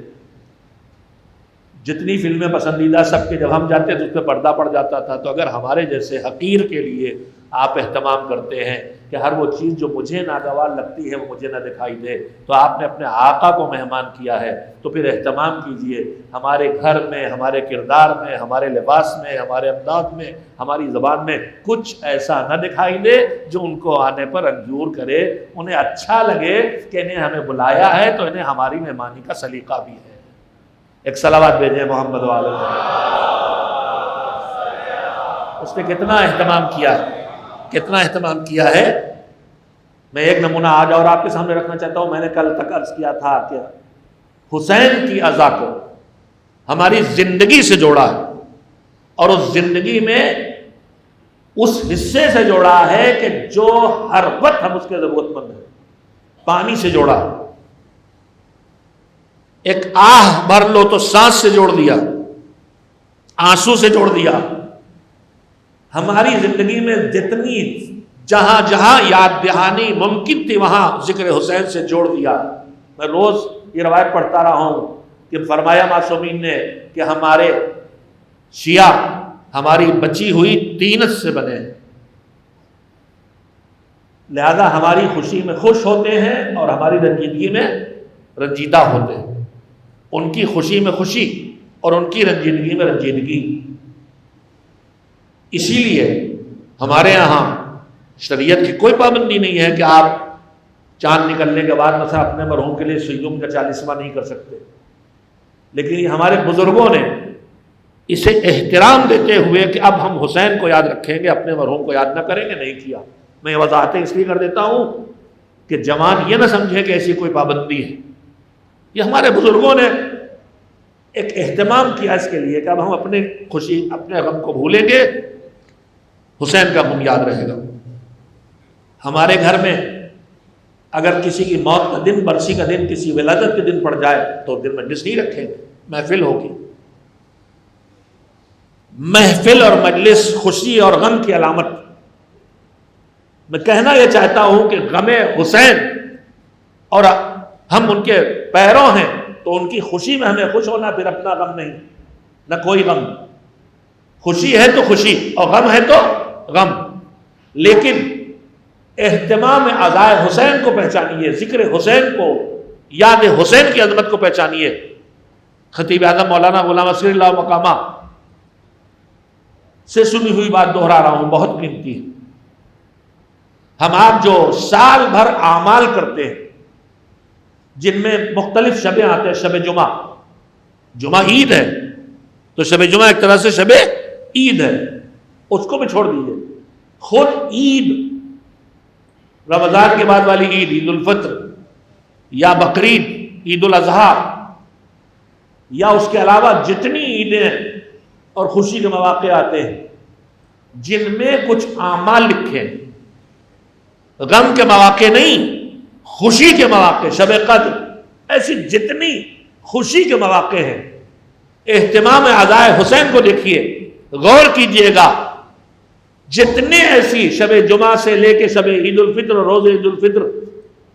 جتنی فلمیں پسندیدہ سب کے جب ہم جاتے تو اس پہ پردہ پڑ جاتا تھا. تو اگر ہمارے جیسے حقیر کے لیے آپ اہتمام کرتے ہیں کہ ہر وہ چیز جو مجھے ناگوار لگتی ہے وہ مجھے نہ دکھائی دے، تو آپ نے اپنے آقا کو مہمان کیا ہے، تو پھر اہتمام کیجئے. ہمارے گھر میں، ہمارے کردار میں، ہمارے لباس میں، ہمارے انداز میں، ہماری زبان میں کچھ ایسا نہ دکھائی دے جو ان کو آنے پر رنجور کرے، انہیں اچھا لگے کہ انہیں ہمیں بلایا ہے تو انہیں ہماری مہمانی کا سلیقہ بھی ہے. ایک صلوات بھیجیں محمد والے. اس نے کتنا اہتمام کیا ہے، کتنا اہتمام کیا ہے. میں ایک نمونہ آج اور آپ کے سامنے رکھنا چاہتا ہوں. میں نے کل تک عرض کیا تھا کہ حسین کی عزا کو ہماری زندگی سے جوڑا ہے، اور اس زندگی میں اس حصے سے جوڑا ہے کہ جو ہر وقت ہم اس کے ضرورت مند ہیں. پانی سے جوڑا، ایک آہ بھر لو تو سانس سے جوڑ دیا، آنسو سے جوڑ دیا. ہماری زندگی میں جتنی جہاں جہاں یاد دہانی ممکن تھی وہاں ذکر حسین سے جوڑ دیا. میں روز یہ روایت پڑھتا رہا ہوں کہ فرمایا معصومین نے کہ ہمارے شیعہ ہماری بچی ہوئی طینت سے بنے ہیں، لہذا ہماری خوشی میں خوش ہوتے ہیں اور ہماری رنجیدگی میں رنجیدہ ہوتے ہیں. ان کی خوشی میں خوشی اور ان کی رنجیدگی میں رنجیدگی. اسی لیے ہمارے یہاں شریعت کی کوئی پابندی نہیں ہے کہ آپ چاند نکلنے کے بعد مثلا اپنے مرحوم کے لیے سیوم کا 40واں نہیں کر سکتے، لیکن یہ ہمارے بزرگوں نے اسے احترام دیتے ہوئے کہ اب ہم حسین کو یاد رکھیں گے، اپنے مرحوم کو یاد نہ کریں گے، نہیں کیا. میں یہ وضاحتیں اس لیے کر دیتا ہوں کہ جوان یہ نہ سمجھے کہ ایسی کوئی پابندی ہے. یہ ہمارے بزرگوں نے ایک اہتمام کیا اس کے لیے کہ اب ہم اپنے خوشی اپنے غم کو بھولیں گے، حسین کا غم یاد رہے گا. ہمارے گھر میں اگر کسی کی موت کا دن، برسی کا دن، کسی ولادت کے دن پڑ جائے تو دن مجلس نہیں رکھیں گے، محفل ہوگی. محفل اور مجلس خوشی اور غم کی علامت. میں کہنا یہ چاہتا ہوں کہ غم حسین، اور ہم ان کے پیروں ہیں تو ان کی خوشی میں ہمیں خوش ہونا، پھر اپنا غم نہیں، نہ کوئی غم. خوشی ہے تو خوشی اور غم ہے تو غم. لیکن اہتمام عزائے حسین کو پہچانیے، ذکر حسین کو، یاد حسین کی عظمت کو پہچانیے۔ خطیب اعظم مولانا غلام اصغر اللہ مقامہ سے سنی ہوئی بات دہرا رہا ہوں، بہت قیمتی ہے۔ ہم آپ جو سال بھر اعمال کرتے ہیں جن میں مختلف شبیں آتے ہیں، شب جمعہ، جمعہ عید ہے تو شب جمعہ ایک طرح سے شب عید ہے، اس کو بھی چھوڑ دیجیے۔ خود عید، رمضان کے بعد والی عید، عید الفطر یا بقرعید، عید الاضحیٰ، یا اس کے علاوہ جتنی عیدیں اور خوشی کے مواقع آتے ہیں جن میں کچھ اعمال لکھے ہیں، غم کے مواقع نہیں، خوشی کے مواقع، شب قدر، ایسی جتنی خوشی کے مواقع ہیں، اہتمام عزائے حسین کو دیکھیے، غور کیجئے گا۔ جتنے ایسی شب جمعہ سے لے کے شب عید الفطر اور روز عید الفطر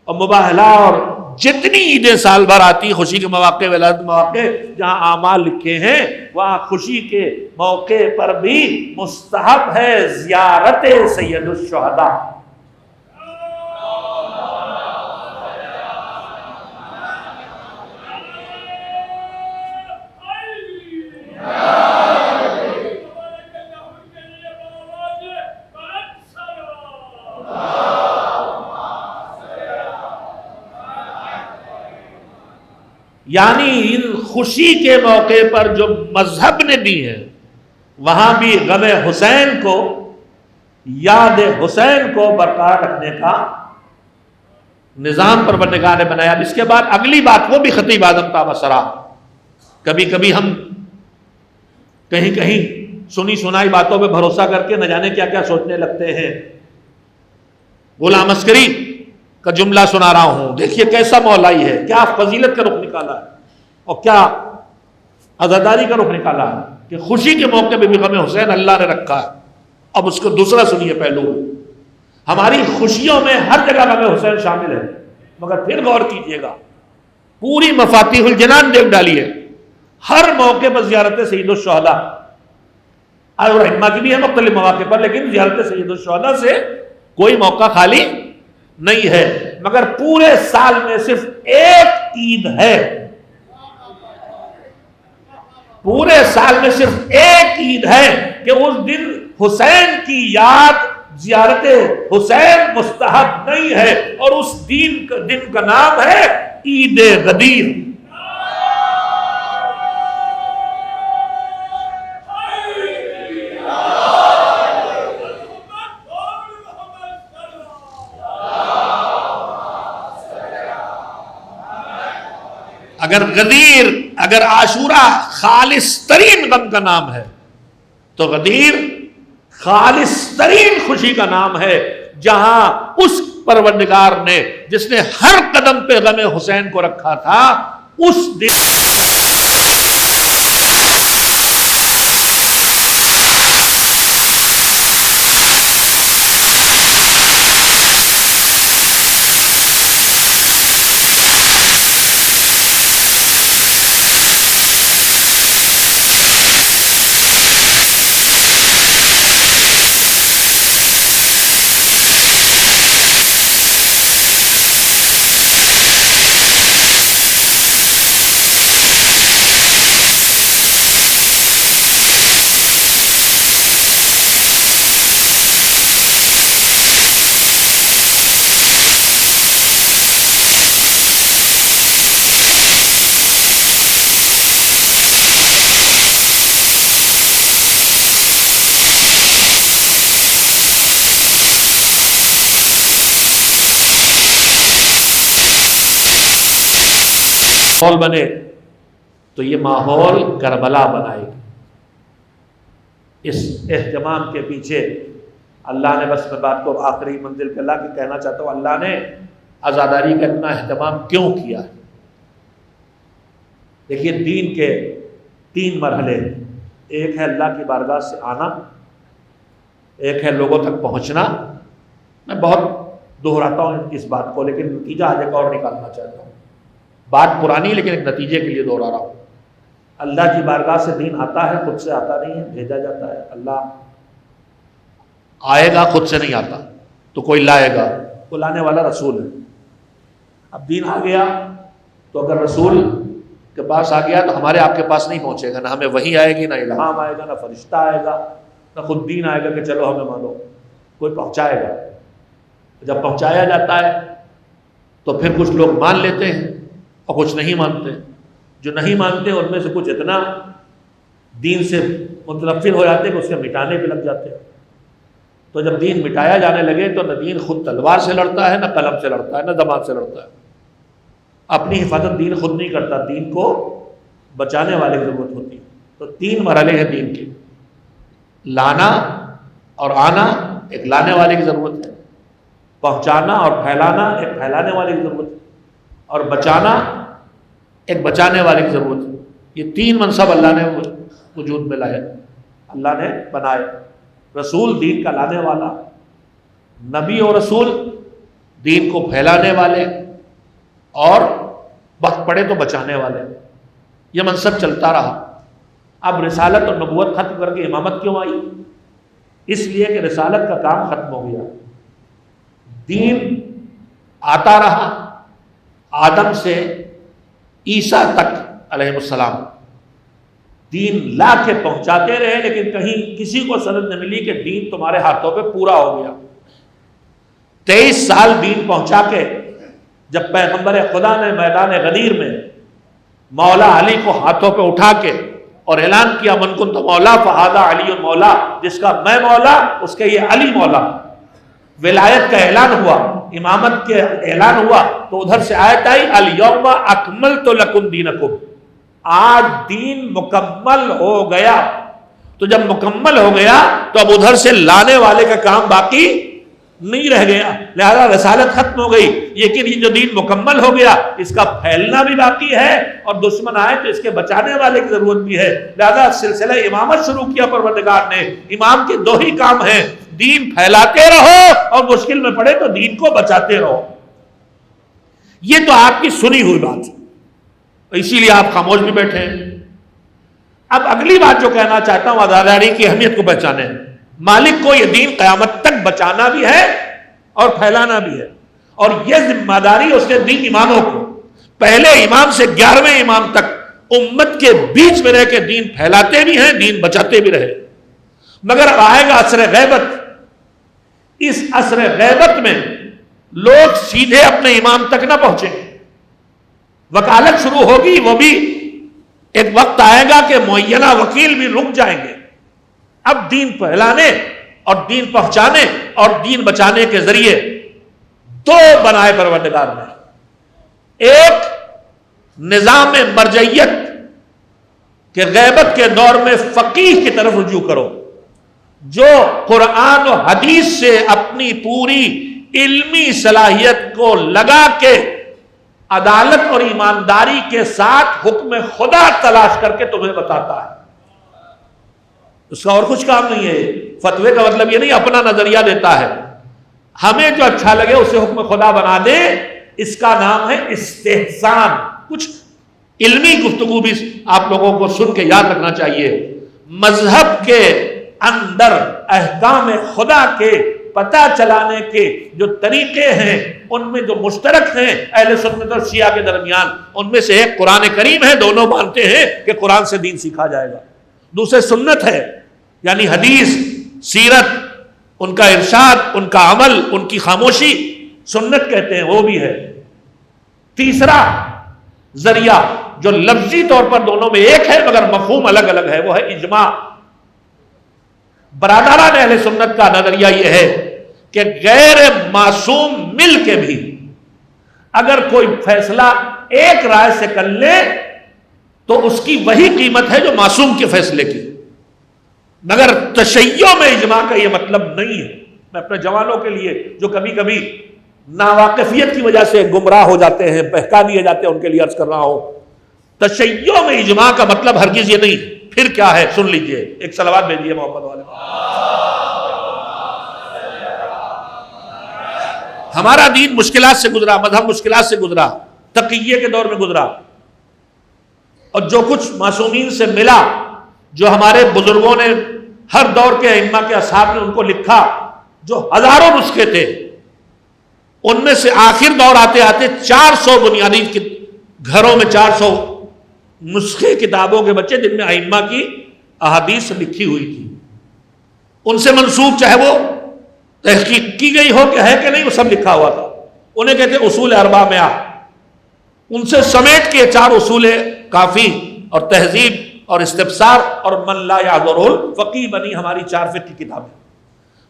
اور مباہلہ اور جتنی عیدیں سال بھر آتی، خوشی کے مواقع، ولادت مواقع، جہاں اعمال لکھے ہیں وہاں خوشی کے موقع پر بھی مستحب ہے زیارت سید الشہداء۔ یعنی ان خوشی کے موقع پر جو مذہب نے دی ہے وہاں بھی غم حسین کو، یاد حسین کو برقرار رکھنے کا نظام پروردگار نے بنایا۔ اب اس کے بعد اگلی بات، وہ بھی خطیب اعظم کا مسئلہ، کبھی کبھی ہم کہیں کہیں سنی سنائی باتوں پہ بھروسہ کر کے نہ جانے کیا کیا سوچنے لگتے ہیں۔ غلام عسکری کا جملہ سنا رہا ہوں، دیکھیے کیسا مولائی ہے، کیا فضیلت کا رخ نکالا ہے اور کیا عزاداری کا رخ نکالا ہے کہ خوشی کے موقع پہ بھی غم حسین اللہ نے رکھا ہے۔ اب اس کو دوسرا سنیے پہلو، ہماری خوشیوں میں ہر جگہ غم حسین شامل ہے، مگر پھر غور کیجئے گا، پوری مفاتیح الجنان دیکھ ڈالیے، ہر موقع پر زیارت سید الشہداء، اور رحمہ کی بھی ہے مختلف مواقع پر، لیکن زیارت سید الشہداء سے کوئی موقع خالی نہیں ہے۔ مگر پورے سال میں صرف ایک عید ہے، پورے سال میں صرف ایک عید ہے کہ اس دن حسین کی یاد، زیارت حسین مستحب نہیں ہے، اور اس دن کا نام ہے عید غدیر۔ اگر عاشورہ خالص ترین غم کا نام ہے تو غدیر خالص ترین خوشی کا نام ہے، جہاں اس پروردگار نے جس نے ہر قدم پہ غم حسین کو رکھا تھا، اس دن ماحول بنے تو یہ ماحول کربلا بنائے گی۔ اس اہتمام کے پیچھے اللہ نے، بس میں بات کو آخری منزل پہ لا کے کہنا چاہتا ہوں، اللہ نے عزاداری کا اتنا اہتمام کیوں کیا ہے؟ دیکھیے دین کے 3 مرحلے، ایک ہے اللہ کی بارگاہ سے آنا، ایک ہے لوگوں تک پہنچنا۔ میں بہت دہراتا ہوں اس بات کو، لیکن نتیجہ آج ایک اور نکالنا چاہتا ہوں، بات پرانی لیکن ایک نتیجے کے لیے دوہرا رہا ہوں۔ اللہ کی بارگاہ سے دین آتا ہے، خود سے آتا نہیں ہے، بھیجا جاتا ہے۔ اللہ آئے گا، خود سے نہیں آتا۔ تو کوئی لائے گا، وہ لانے والا رسول ہے۔ اب دین آ گیا تو اگر رسول کے پاس آ گیا تو ہمارے آپ کے پاس نہیں پہنچے گا، نہ ہمیں وحی آئے گی، نہ الہام آئے گا، نہ فرشتہ آئے گا، نہ خود دین آئے گا کہ چلو ہمیں مانو، کوئی پہنچائے گا۔ جب پہنچایا جاتا ہے تو پھر کچھ لوگ مان لیتے ہیں اور کچھ نہیں مانتے۔ جو نہیں مانتے ان میں سے کچھ اتنا دین سے متنفر ہو جاتے ہیں کہ اس کے مٹانے پہ لگ جاتے ہیں۔ تو جب دین مٹایا جانے لگے تو نہ دین خود تلوار سے لڑتا ہے، نہ قلم سے لڑتا ہے، نہ زبان سے لڑتا ہے۔ اپنی حفاظت دین خود نہیں کرتا، دین کو بچانے والے کی ضرورت ہوتی ہے۔ تو 3 مرحلے ہیں دین کے، لانا اور آنا ایک لانے والے کی ضرورت ہے، پہنچانا اور پھیلانا ایک پھیلانے والے کی ضرورت ہے، اور بچانا ایک بچانے والے کی ضرورت ہے۔ یہ 3 منصب اللہ نے وجود میں لائے، اللہ نے بنائے۔ رسول دین کا لانے والا، نبی اور رسول دین کو پھیلانے والے، اور وقت پڑے تو بچانے والے۔ یہ منصب چلتا رہا۔ اب رسالت اور نبوت ختم کر کے امامت کیوں آئی؟ اس لیے کہ رسالت کا کام ختم ہو گیا، دین آتا رہا آدم سے عیسیٰ تک علیہ السلام، دین لا کے پہنچاتے رہے، لیکن کہیں کسی کو سند نہ ملی کہ دین تمہارے ہاتھوں پہ پورا ہو گیا۔ 23 سال دین پہنچا کے جب پیغمبر خدا نے میدان غدیر میں مولا علی کو ہاتھوں پہ اٹھا کے اور اعلان کیا من کنت مولا فہذا علی مولا، جس کا میں مولا اس کے یہ علی مولا، ولایت کا اعلان ہوا، امامت کے اعلان ہوا، تو ادھر سے آیت آئی الیوم اکملت لکم دینکم، آج دین مکمل ہو گیا۔ تو جب مکمل ہو گیا تو اب ادھر سے لانے والے کا کام باقی نہیں رہ گیا، لہذا رسالت ختم ہو گئی۔ لیکن یہ جو دین مکمل ہو گیا اس کا پھیلنا بھی باقی ہے، اور دشمن آئے تو اس کے بچانے والے کی ضرورت بھی ہے۔ لہذا سلسلہ امامت شروع کیا پروردگار نے۔ امام کے 2 ہی کام ہیں، دین پھیلاتے رہو اور مشکل میں پڑے تو دین کو بچاتے رہو۔ یہ تو آپ کی سنی ہوئی بات ہے، اسی لیے آپ خاموش بھی بیٹھے ہیں۔ اب اگلی بات جو کہنا چاہتا ہوں آزاداری کی اہمیت کو پہچانے، مالک کو یہ دین قیامت تک بچانا بھی ہے اور پھیلانا بھی ہے، اور یہ ذمہ داری اس نے دی اماموں کو۔ پہلے امام سے 11ویں امام تک امت کے بیچ میں رہ کے دین پھیلاتے بھی ہیں، دین بچاتے بھی رہے۔ مگر اب آئے گا عصر غیبت، اس عصر غیبت میں لوگ سیدھے اپنے امام تک نہ پہنچیں، وکالت شروع ہوگی، وہ بھی ایک وقت آئے گا کہ معینہ وکیل بھی رک جائیں گے۔ اب دین پھیلانے اور دین پہنچانے اور دین بچانے کے ذریعے 2 بنائے پروردگار نے، ایک نظام مرجعیت کہ غیبت کے دور میں فقیہ کی طرف رجوع کرو، جو قرآن و حدیث سے اپنی پوری علمی صلاحیت کو لگا کے عدالت اور ایمانداری کے ساتھ حکم خدا تلاش کر کے تمہیں بتاتا ہے، اس کا اور کچھ کام نہیں ہے۔ فتوے کا مطلب یہ نہیں اپنا نظریہ دیتا ہے، ہمیں جو اچھا لگے اسے حکم خدا بنا دے، اس کا نام ہے استحسان۔ کچھ علمی گفتگو بھی آپ لوگوں کو سن کے یاد رکھنا چاہیے۔ مذہب کے اندر احکام خدا کے پتہ چلانے کے جو طریقے ہیں ان میں جو مشترک ہیں اہل سنت اور شیعہ کے درمیان، ان میں سے ایک قرآن کریم ہے، دونوں مانتے ہیں کہ قرآن سے دین سیکھا جائے گا۔ دوسرے سنت ہے، یعنی حدیث، سیرت، ان کا ارشاد، ان کا عمل، ان کی خاموشی سنت کہتے ہیں، وہ بھی ہے۔ تیسرا ذریعہ جو لفظی طور پر دونوں میں ایک ہے مگر مفہوم الگ الگ ہے، وہ ہے اجماع۔ برادران اہل سنت کا نظریہ یہ ہے کہ غیر معصوم مل کے بھی اگر کوئی فیصلہ ایک رائے سے کر لے تو اس کی وہی قیمت ہے جو معصوم کے فیصلے کی، مگر تشیع میں اجماع کا یہ مطلب نہیں ہے۔ میں اپنے جوانوں کے لیے جو کبھی کبھی ناواقفیت کی وجہ سے گمراہ ہو جاتے ہیں، بہکا دیے جاتے ہیں، ان کے لیے عرض کر رہا ہوں، تشیع میں اجماع کا مطلب ہرگز یہ نہیں۔ پھر کیا ہے سن لیجئے، ایک صلوات بھیجیے محمد والے۔ ہمارا دین مشکلات سے گزرا، مذہب مشکلات سے گزرا، تقیہ کے دور میں گزرا، اور جو کچھ معصومین سے ملا، جو ہمارے بزرگوں نے ہر دور کے ائمہ کے اصحاب نے ان کو لکھا، جو ہزاروں نسخے تھے، ان میں سے آخر دور آتے آتے 400 بنیادی گھروں میں 400 نسخے کتابوں کے بچے جن میں ائمہ کی احادیث لکھی ہوئی تھی، ان سے منسوب چاہے وہ تحقیق کی گئی ہو کہ ہے کہ نہیں، وہ سب لکھا ہوا تھا. انہیں کہتے ہیں اصول 400. ان سے سمیٹ کے 4 اصول کافی اور تہذیب اور استفسار اور من لا یعذرہ الفقیہ بنی ہماری 4 فقہ کی کتابیں.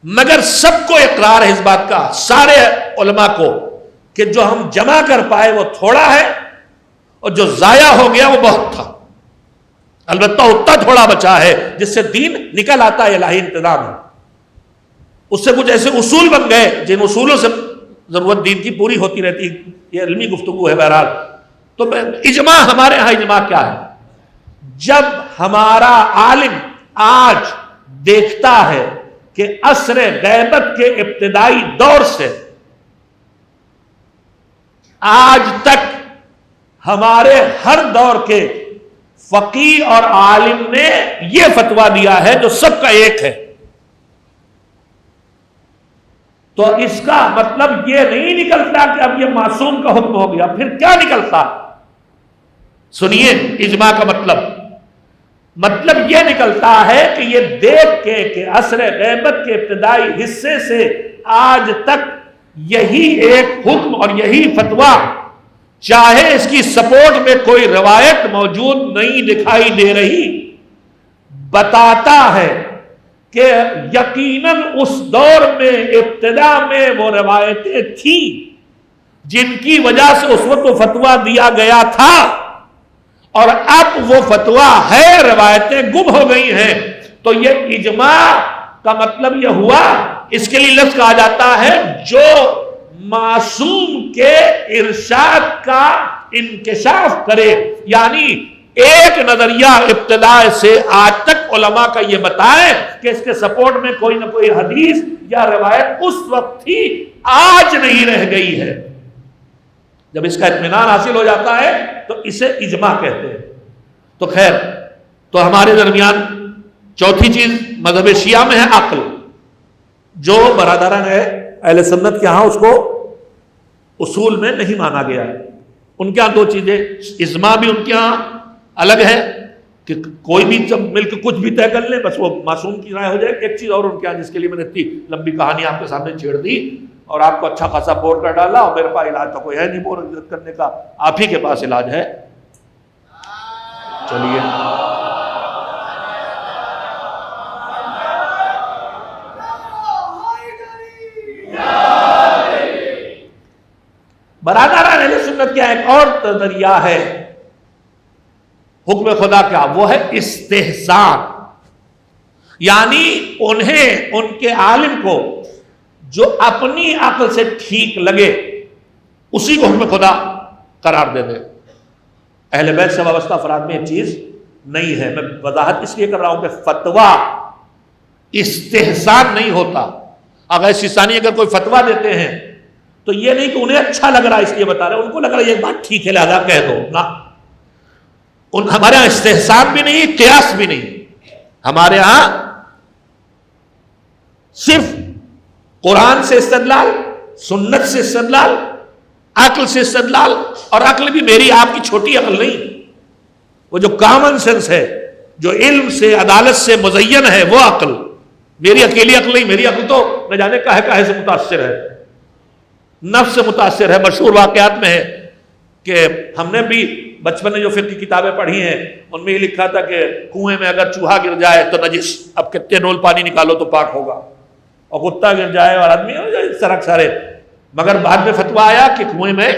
مگر سب کو اقرار ہے اس بات کا، سارے علماء کو، کہ جو ہم جمع کر پائے وہ تھوڑا ہے اور جو ضائع ہو گیا وہ بہت تھا. البتہ اتنا تھوڑا بچا ہے جس سے دین نکل آتا ہے، الہی انتظام ہے. اس سے کچھ ایسے اصول بن گئے جن اصولوں سے ضرورت دین کی پوری ہوتی رہتی. یہ علمی گفتگو ہے بہرحال. تو اجماع، ہمارے ہاں اجماع کیا ہے؟ جب ہمارا عالم آج دیکھتا ہے کہ عصر غیبت کے ابتدائی دور سے آج تک ہمارے ہر دور کے فقیہ اور عالم نے یہ فتویٰ دیا ہے جو سب کا ایک ہے، تو اس کا مطلب یہ نہیں نکلتا کہ اب یہ معصوم کا حکم ہو گیا. پھر کیا نکلتا؟ سنیے اجماع کا مطلب یہ نکلتا ہے کہ یہ دیکھ کے کہ عصر غیبت کے ابتدائی حصے سے آج تک یہی ایک حکم اور یہی فتویٰ، چاہے اس کی سپورٹ میں کوئی روایت موجود نہیں دکھائی دے رہی، بتاتا ہے کہ یقیناً اس دور میں ابتدا میں وہ روایتیں تھیں جن کی وجہ سے اس وقت وہ فتویٰ دیا گیا تھا، اور اب وہ فتویٰ ہے، روایتیں گم ہو گئی ہیں. تو یہ اجماع کا مطلب یہ ہوا، اس کے لیے لفظ کہا جاتا ہے جو معصوم کے ارشاد کا انکشاف کرے. یعنی ایک نظریہ ابتدا سے آج تک علماء کا یہ بتائے کہ اس کے سپورٹ میں کوئی نہ کوئی حدیث یا روایت اس وقت تھی، آج نہیں رہ گئی ہے. جب اس کا اطمینان حاصل ہو جاتا ہے تو اسے اجماع کہتے ہیں. تو خیر، تو ہمارے درمیان چوتھی چیز مذہب شیعہ میں ہے عقل، جو برادران ہے اہل سنت کے ہاں اس کو اصول میں نہیں مانا گیا ہے. ان کے ہاں 2 چیزیں، اجماع بھی ان کے ہاں الگ ہے کہ کوئی بھی جب مل کے کچھ بھی طے کر لیں بس وہ معصوم کی رائے ہو جائے. ایک چیز اور ان کے ہاں جس کے لیے میں نے اتنی لمبی کہانی آپ کے سامنے چھیڑ دی اور آپ کو اچھا خاصا بور کر ڈالا، اور میرے پاس علاج تو کوئی ہے نہیں بور کرنے کا، آپ ہی کے پاس علاج ہے. چلیے برادران اہل سنت کیا ایک اور نظریہ ہے حکم خدا کا، وہ ہے استحسان. یعنی انہیں، ان کے عالم کو جو اپنی عقل سے ٹھیک لگے اسی کو حکم خدا قرار دے دے. اہل بیت سے وابستہ افراد میں ایک چیز نہیں ہے. میں وضاحت اس لیے کر رہا ہوں کہ فتویٰ استحسان نہیں ہوتا. اگر استحسانی اگر کوئی فتویٰ دیتے ہیں تو یہ نہیں کہ انہیں اچھا لگ رہا اس لیے بتا رہے، ان کو لگ رہا یہ بات ٹھیک ہے لہذا کہہ دو. نہ، ہمارے ہاں استحسان بھی نہیں، قیاس بھی نہیں. ہمارے ہاں صرف قرآن سے استدلال، سنت سے استدلال، عقل سے استدلال. اور عقل بھی میری آپ کی چھوٹی عقل نہیں، وہ جو کامن سینس ہے، جو علم سے عدالت سے مزین ہے، وہ عقل. میری اکیلی عقل نہیں، میری عقل تو نہ جانے کہے سے متاثر ہے، نفس سے متاثر ہے. مشہور واقعات میں ہے کہ ہم نے بھی بچپن میں جو فقہ کی کتابیں پڑھی ہیں ان میں یہ لکھا تھا کہ کنویں میں اگر چوہا گر جائے تو نجس، اب کتنے ڈول پانی نکالو تو پاک ہوگا، اور کتا گر جائے اور آدمی اس طرح سارے. مگر بعد میں فتویٰ آیا کہ کنویں میں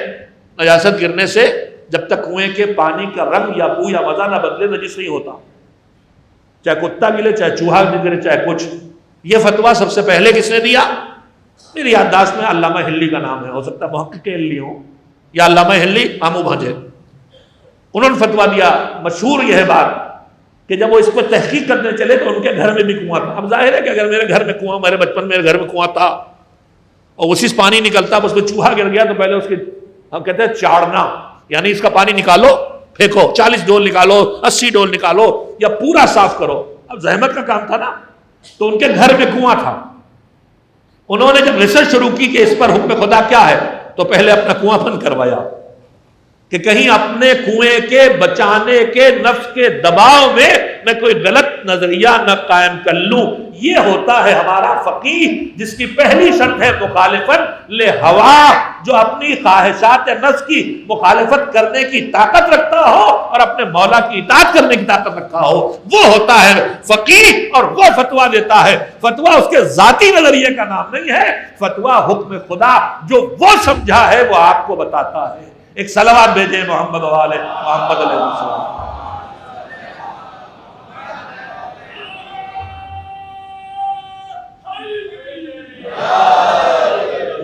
نجاست گرنے سے جب تک کنویں کے پانی کا رنگ یا بو یا مزہ نہ بدلے نجس نہیں ہوتا، چاہے کتا گرے، چاہے چوہا گرے، چاہے کچھ. یہ فتویٰ سب سے پہلے کس نے دیا؟ میری یادداشت میں علامہ ہلی کا نام ہے، ہو سکتا ہے محقق ہلی ہو یا علامہ ہلی آمو بھانجے. انہوں نے فتویٰ دیا. مشہور یہ ہے بات کہ جب وہ اس پر تحقیق کرنے چلے تو ان کے گھر میں بھی کنواں تھا. اب ظاہر ہے کہ اگر میرے گھر میں کنواں، میرے بچپن میرے گھر میں کنواں تھا اور اسی سے پانی نکلتا، اب اس میں چوہا گر گیا تو پہلے اس کے ہم کہتے ہیں چاڑنا، یعنی اس کا پانی نکالو پھینکو، 40 ڈول نکالو، 80 ڈول نکالو یا پورا صاف کرو. اب زحمت کا کام تھا نا. تو ان کے گھر میں کنواں تھا. انہوں نے جب ریسرچ شروع کی کہ اس پر حکم خدا کیا ہے تو پہلے اپنا کنواں بند کروایا کہ کہیں اپنے کنویں کے بچانے کے نفس کے دباؤ میں کوئی غلط نظریہ نہ قائم کر لوں. یہ ہوتا ہے ہمارا فقیہ جس کی پہلی شرط ہے مخالفت لہوا، جو اپنی خواہشات نفس کی مخالفت کرنے کی طاقت رکھتا ہو اور اپنے مولا کی اطاعت کرنے کی طاقت رکھا ہو، وہ ہوتا ہے فقیہ اور وہ فتویٰ دیتا ہے. فتویٰ اس کے ذاتی نظریے کا نام نہیں ہے، فتویٰ حکم خدا جو وہ سمجھا ہے وہ آپ کو بتاتا ہے. ایک صلوات بھیجیں محمد والے محمد علیہ السلام.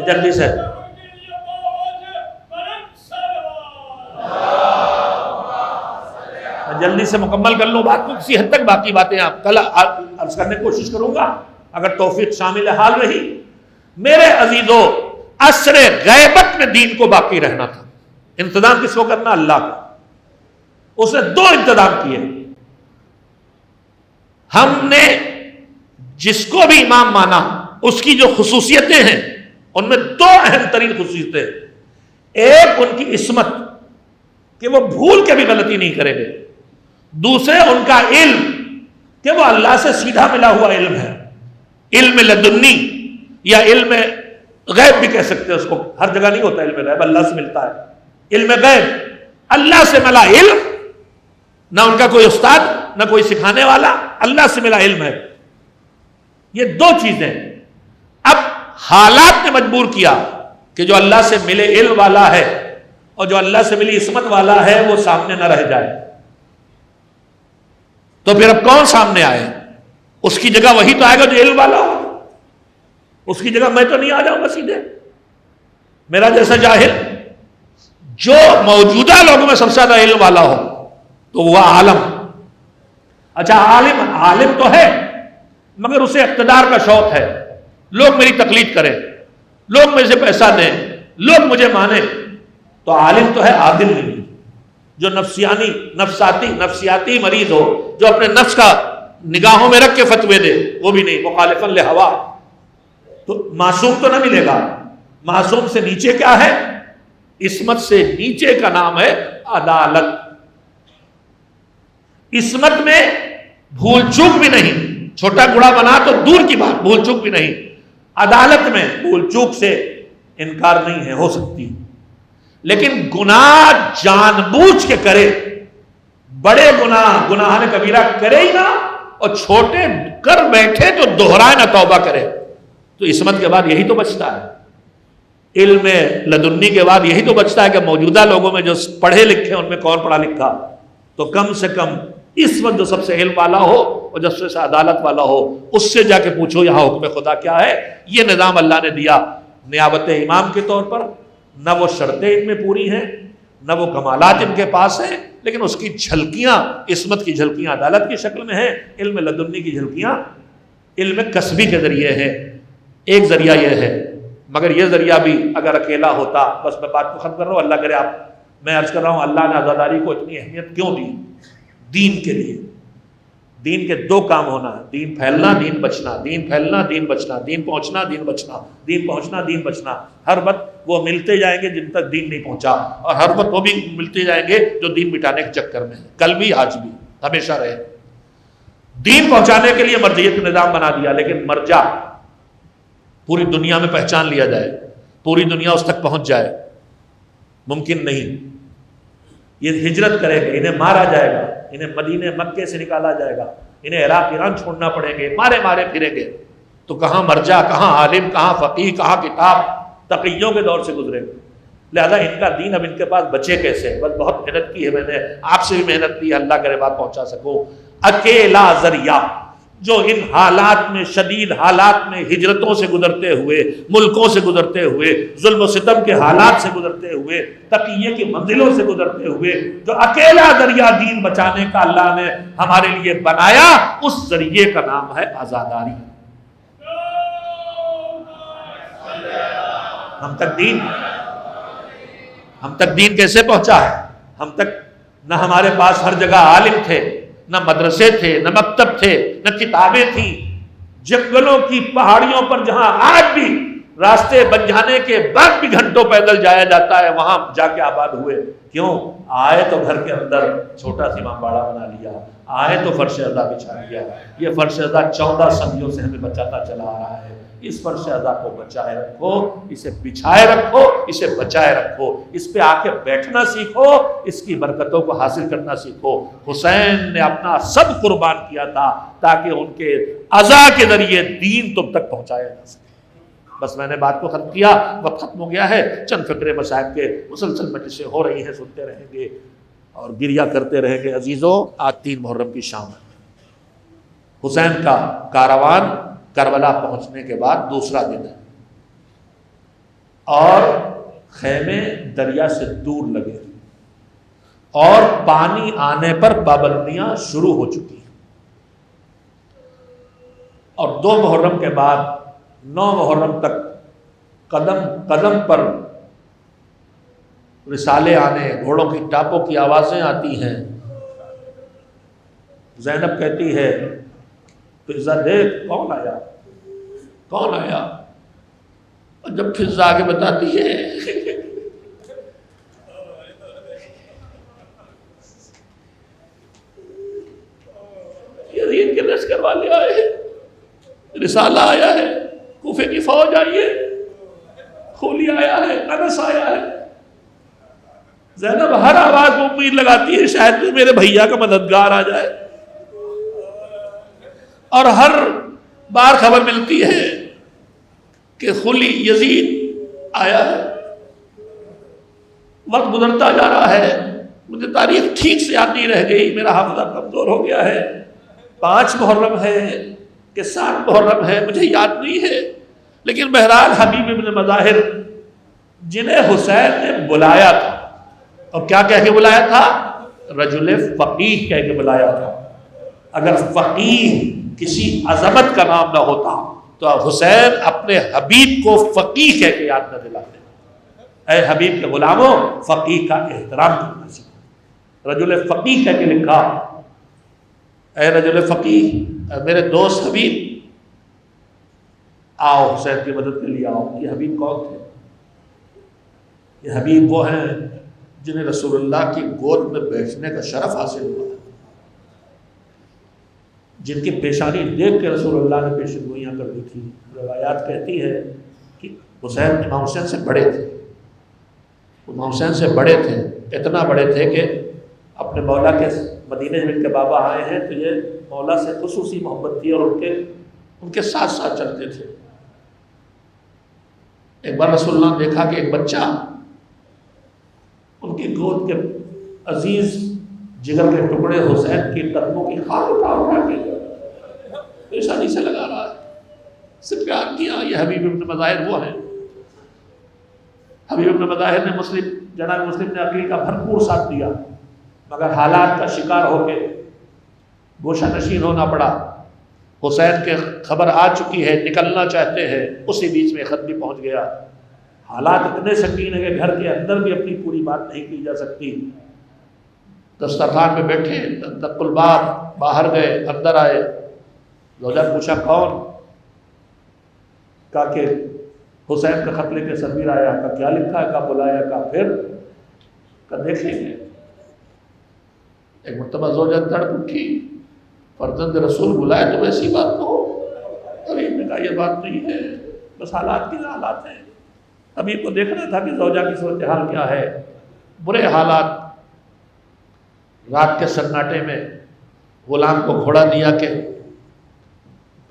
جلدی سے جلدی سے مکمل کر لوں بات کو، کسی حد تک باقی باتیں آپ کل عرض کرنے کی کوشش کروں گا اگر توفیق شامل حال رہی. میرے عزیزو، عصر غیبت میں دین کو باقی رہنا تھا. انتظام کس کو کرنا؟ اللہ کا. اس نے دو انتظام کیے. ہم نے جس کو بھی امام مانا اس کی جو خصوصیتیں ہیں ان میں دو اہم ترین خصوصیتیں. ایک ان کی عصمت کہ وہ بھول کے بھی غلطی نہیں کریں گے. دوسرے ان کا علم کہ وہ اللہ سے سیدھا ملا ہوا علم ہے. علم لدنی یا علم غیب بھی کہہ سکتے ہیں اس کو. ہر جگہ نہیں ہوتا علم غیب، اللہ سے ملتا ہے. علم غیب اللہ سے ملا علم، نہ ان کا کوئی استاد نہ کوئی سکھانے والا، اللہ سے ملا علم ہے. یہ دو چیزیں اب حالات نے مجبور کیا کہ جو اللہ سے ملے علم والا ہے اور جو اللہ سے ملی عصمت والا ہے وہ سامنے نہ رہ جائے. تو پھر اب کون سامنے آئے؟ اس کی جگہ وہی تو آئے گا جو علم والا ہو. اس کی جگہ میں تو نہیں آ جاؤں گا سیدھے میرا جیسا جاہل. جو موجودہ لوگوں میں سب سے زیادہ علم والا ہو تو وہ عالم. اچھا عالم تو ہے مگر اسے اقتدار کا شوق ہے. لوگ میری تقلید کریں، لوگ مجھ سے پیسہ دیں، لوگ مجھے مانیں. تو عالم تو ہے، عادل نہیں. جو نفسیاتی مریض ہو، جو اپنے نفس کا نگاہوں میں رکھ کے فتوے دے، وہ بھی نہیں. مخالفاً لہوا. تو معصوم تو نہ ملے گا. معصوم سے نیچے کیا ہے؟ عصمت سے نیچے کا نام ہے عدالت. عصمت میں بھول چوک بھی نہیں. چھوٹا گڑا بنا تو دور کی بات، بھول چوک بھی نہیں. عدالت میں بھول چوک سے انکار نہیں ہے، ہو سکتی. لیکن گناہ جان بوجھ کے کرے، بڑے گناہ کبیرہ کرے ہی نہ، اور چھوٹے کر بیٹھے تو دوہرائے نہ، توبہ کرے، تو عصمت کے بعد یہی تو بچتا ہے. علم لدنی کے بعد یہی تو بچتا ہے کہ موجودہ لوگوں میں جو پڑھے لکھے ان میں کون پڑھا لکھا. تو کم سے کم اس وقت جو سب سے علم والا ہو اور جو سب سے عدالت والا ہو، اس سے جا کے پوچھو یہاں حکم خدا کیا ہے. یہ نظام اللہ نے دیا نیابت امام کے طور پر. نہ وہ شرطیں ان میں پوری ہیں، نہ وہ کمالات ان کے پاس ہیں، لیکن اس کی جھلکیاں، عصمت کی جھلکیاں عدالت کی شکل میں ہیں. علم لدنی کی جھلکیاں علم کسبی کے ذریعے ہیں. ایک ذریعہ یہ ہے، مگر یہ ذریعہ بھی اگر اکیلا ہوتا. بس میں بات کو ختم کر رہا ہوں. اللہ کرے میں عرض کر رہا ہوں اللہ نے عزاداری کو اتنی اہمیت کیوں دی؟ دین کے لیے. دین کے دو کام ہونا ہے: دین پھیلنا، دین بچنا. دین پھیلنا، دین بچنا. دین پہنچنا، دین بچنا. دین پہنچنا، دین بچنا. ہر وقت وہ ملتے جائیں گے جن تک دین نہیں پہنچا، اور ہر وقت وہ بھی ملتے جائیں گے جو دین مٹانے کے چکر میں ہے. کل بھی آج بھی ہمیشہ رہے. دین پہنچانے کے لیے مرجعیت کا نظام بنا دیا، لیکن مرجع پوری دنیا میں پہچان لیا جائے، پوری دنیا اس تک پہنچ جائے، ممکن نہیں. یہ ہجرت کریں گے، انہیں مارا جائے گا، انہیں مدینے مکے سے نکالا جائے گا، انہیں عراق ایران چھوڑنا پڑیں گے، مارے پھریں گے. تو کہاں مرجع، کہاں عالم، کہاں فقیہ، کہاں کتاب؟ تقیوں کے دور سے گزرے گے. لہذا ان کا دین اب ان کے پاس بچے کیسے؟ بس بہت محنت کی ہے میں نے، آپ سے بھی محنت کی ہے، اللہ کرے بات پہنچا سکوں. اکیلا ذریعہ جو ان حالات میں، شدید حالات میں، ہجرتوں سے گزرتے ہوئے، ملکوں سے گزرتے ہوئے، ظلم و ستم کے حالات سے گزرتے ہوئے، تقیے کی منزلوں سے گزرتے ہوئے، جو اکیلا ذریعہ دین بچانے کا اللہ نے ہمارے لیے بنایا، اس ذریعے کا نام ہے عزاداری. ہم تک دین کیسے پہنچا ہے؟ ہم تک نہ ہمارے پاس ہر جگہ عالم تھے، نہ مدرسے تھے، نہ مکتب تھے، نہ کتابیں تھیں. جنگلوں کی پہاڑیوں پر جہاں آج بھی راستے بن جانے کے بعد بھی گھنٹوں پیدل جایا جاتا ہے، وہاں جا کے آباد ہوئے. کیوں؟ آئے تو گھر کے اندر چھوٹا سی امامباڑہ بنا لیا، آئے تو فرش ازا بچھا لیا. یہ فرش ازا 14 صدیوں سے ہمیں بچاتا چلا آ رہا ہے. اس فرش ازا کو بچائے رکھو، اسے بچھائے رکھو، اسے بچائے رکھو، اس پہ آ کے بیٹھنا سیکھو، اس کی برکتوں کو حاصل کرنا سیکھو. حسین نے اپنا سب قربان کیا تھا تاکہ ان کے ازا کے ذریعے دین تم تک پہنچایا جا سکے. بس میں نے بات کو ختم کیا، وقت ختم ہو گیا ہے. چند فقرے مصائب کے مسلسل مجلسیں ہو رہی ہیں، سنتے رہیں گے اور گریہ کرتے رہیں گے. عزیزوں، آج 3 محرم کی شام ہے. حسین کا کاروان کربلا پہنچنے کے بعد دوسرا دن ہے اور خیمے دریا سے دور لگے اور پانی آنے پر پابندیاں شروع ہو چکی ہیں. اور 2 محرم کے بعد 9 محرم تک قدم قدم پر رسالے آنے، گھوڑوں کی ٹاپوں کی آوازیں آتی ہیں. زینب کہتی ہے فضا دیکھ کون آیا، کون آیا. اور جب فضا آگے بتاتی ہے یزید کے لشکر والے آئے ہیں، رسالہ آیا ہے، کوفے کی فوج آئی ہے، خولی آیا ہے، انس آیا ہے. زینب ہر آواز میں امید لگاتی ہے شاید میرے بھیا کا مددگار آ جائے، اور ہر بار خبر ملتی ہے کہ خولی یزید آیا ہے. وقت گزرتا جا رہا ہے، مجھے تاریخ ٹھیک سے یاد نہیں رہ گئی، میرا حافظہ کمزور ہو گیا ہے. 5 محرم ہے کہ 7 محرم ہے، مجھے یاد نہیں ہے. لیکن بہرحال حبیب ابن مظاہر جنہیں حسین نے بلایا تھا، اور کیا کہہ کے بلایا تھا؟ رجل فقیہ کہہ کے بلایا تھا. اگر فقیہ کسی عظمت کا نام نہ ہوتا تو حسین اپنے حبیب کو فقیہ کہہ کے یاد نہ دلاتے. اے حبیب کے غلاموں، فقیہ کا احترام کرنا سیکھو. رجل فقیہ کہہ کے لکھا. اے رجل فقیہ، میرے دوست حبیب، آؤ حسین کی مدد کے لیے آؤ. یہ حبیب کون تھے؟ یہ حبیب وہ ہیں جنہیں رسول اللہ کی گود میں بیٹھنے کا شرف حاصل ہوا، جن کی پیشانی دیکھ کے رسول اللہ نے پیشن گوئیاں کر دی تھی. روایات کہتی ہے کہ حسین امام حسین سے بڑے تھے، امام حسین سے بڑے تھے، اتنا بڑے تھے کہ اپنے مولا کے مدینے میں ان کے بابا آئے ہیں تو یہ مولا سے خصوصی محبت تھی اور ان کے ساتھ ساتھ چلتے تھے. ایک بار رسول اللہ نے دیکھا کہ ایک بچہ ان کی گود کے عزیز جگر کے ٹکڑے حسین کی قدموں کی خاک اٹھا کے پیشانی سے لگا رہا ہے، سے پیار کیا. یہ حبیب ابن مظاہر وہ ہیں. حبیب ابن مظاہر نے جناب مسلم نے عقیل کا بھرپور ساتھ دیا، مگر حالات کا شکار ہو کے گوشہ نشین ہونا پڑا. حسین کے خبر آ چکی ہے، نکلنا چاہتے ہیں، اسی بیچ میں خط بھی پہنچ گیا. حالات اتنے سنگین ہیں کہ گھر کے اندر بھی اپنی پوری بات نہیں کی جا سکتی. دسترخوان پہ بیٹھے، دق الباب، باہر گئے، اندر آئے. زوجہ پوچھا کون؟ کہا کہ حسین کا خط لے کے سفیر آیا. کہا کیا لکھا ہے؟ کہا بلایا. کہا پھر؟ کہا دیکھیں گے. ایک مرتبہ زوجہ تڑپ اٹھی، فرزند رسول بلائے تو ایسی بات کہو. ابھی نے کہا یہ بات نہیں ہے، بس حالات کی حالات ہیں. ابھی کو دیکھنا تھا کہ زوجہ کی صورتحال کیا ہے. برے حالات. رات کے سناٹے میں غلام کو گھوڑا دیا کہ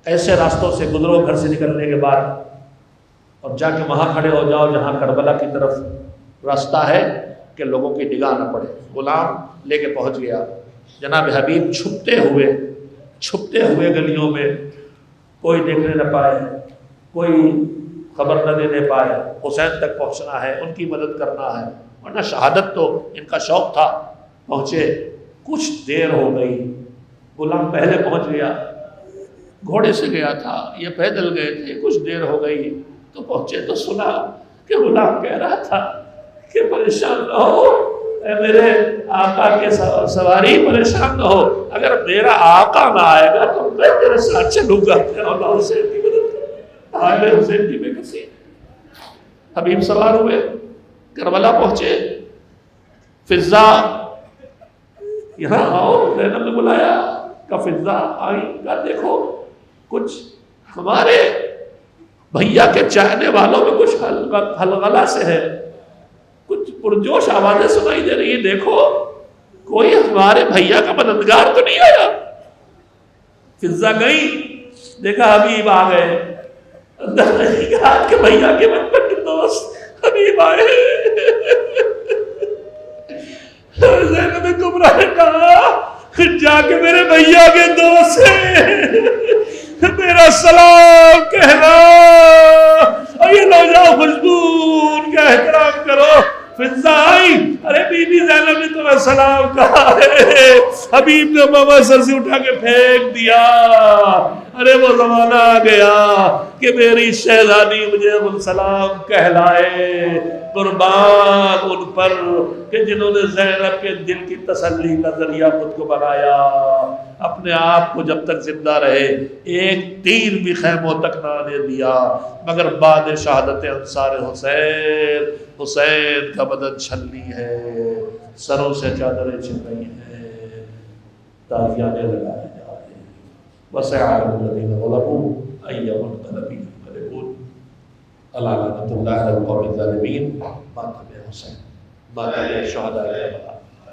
ایسے راستوں سے گزرو گھر سے نکلنے کے بعد اور جا کے وہاں کھڑے ہو جاؤ جہاں کربلا کی طرف راستہ ہے کہ لوگوں کی نگاہ نہ پڑے. غلام لے کے پہنچ گیا. جناب حبیب چھپتے ہوئے گلیوں میں، کوئی دیکھنے نہ پائے، کوئی خبر نہ دینے پائے. حسین تک پہنچنا ہے، ان کی مدد کرنا ہے، ورنہ شہادت تو ان کا شوق تھا. پہنچے، کچھ دیر ہو گئی. غلام پہلے پہنچ گیا، گھوڑے سے گیا تھا، یہ پیدل گئے تھے. کچھ دیر ہو گئی تو پہنچے تو سنا کہ غلام کہہ رہا تھا کہ پریشان نہ ہو، اے میرے آقا کے سواری پریشان نہ ہو، اگر میرا آقا نہ آئے گا تو میں تیرے ساتھ چلوں گا، اللہ حسین کی مدد کر، حائل حسین کی بے کسی۔ حبیب سوار ہوئے، کربلا پہنچے، فضا یہاں آؤ، زینب نے بلایا، کہ فضا آئی، کہا دیکھو کچھ ہمارے بھیا کے چاہنے والوں میں کچھ ہلغلہ سے ہے، کچھ پرجوش آوازیں سنائی دے رہی ہیں، دیکھو کوئی ہمارے بھیا کا مددگار تو نہیں آیا۔ فضا گئی، دیکھا حبیب آ گئے، اندر نہیں کہا کہ بھیا کے بچپن کے دوست حبیب آئے۔ زینب کبریٰ نے کہا جا کے میرے بھیا کے دوست سے میرا سلام کہنا، اور یہ لو جاؤ خوشبو ان کا احترام کرو۔ فضا آئی، ارے بی بی زینب نے تمہیں سلام کہا ہے۔ حبیب نے ماما سر سے اٹھا کے پھینک دیا، ارے وہ زمانہ آ گیا کہ میری شہزادی مجھے ابو السلام کہلائے، قربان ان پر کہ جنہوں نے زینب کے دل کی تسلی کا ذریعہ خود کو بنایا، اپنے آپ کو جب تک زندہ رہے ایک تیر بھی خیموں تک نہ آنے دیا، مگر بعد شہادت انصار حسین، حسین کا بدن چھلنی ہے، سروں سے چادریں چھن رہی ہیں، تازیانے لگائے جا رہے ہیں۔ وَسَيَعْلَمُ الَّذِينَ ظَلَمُوا أَيَّ مُنقَلَبٍ يَنقَلِبُونَ۔ اللہ لعنۃ اللہ علی القوم الظالمین۔ ماتم حسین، ماتم شہداء کربلا۔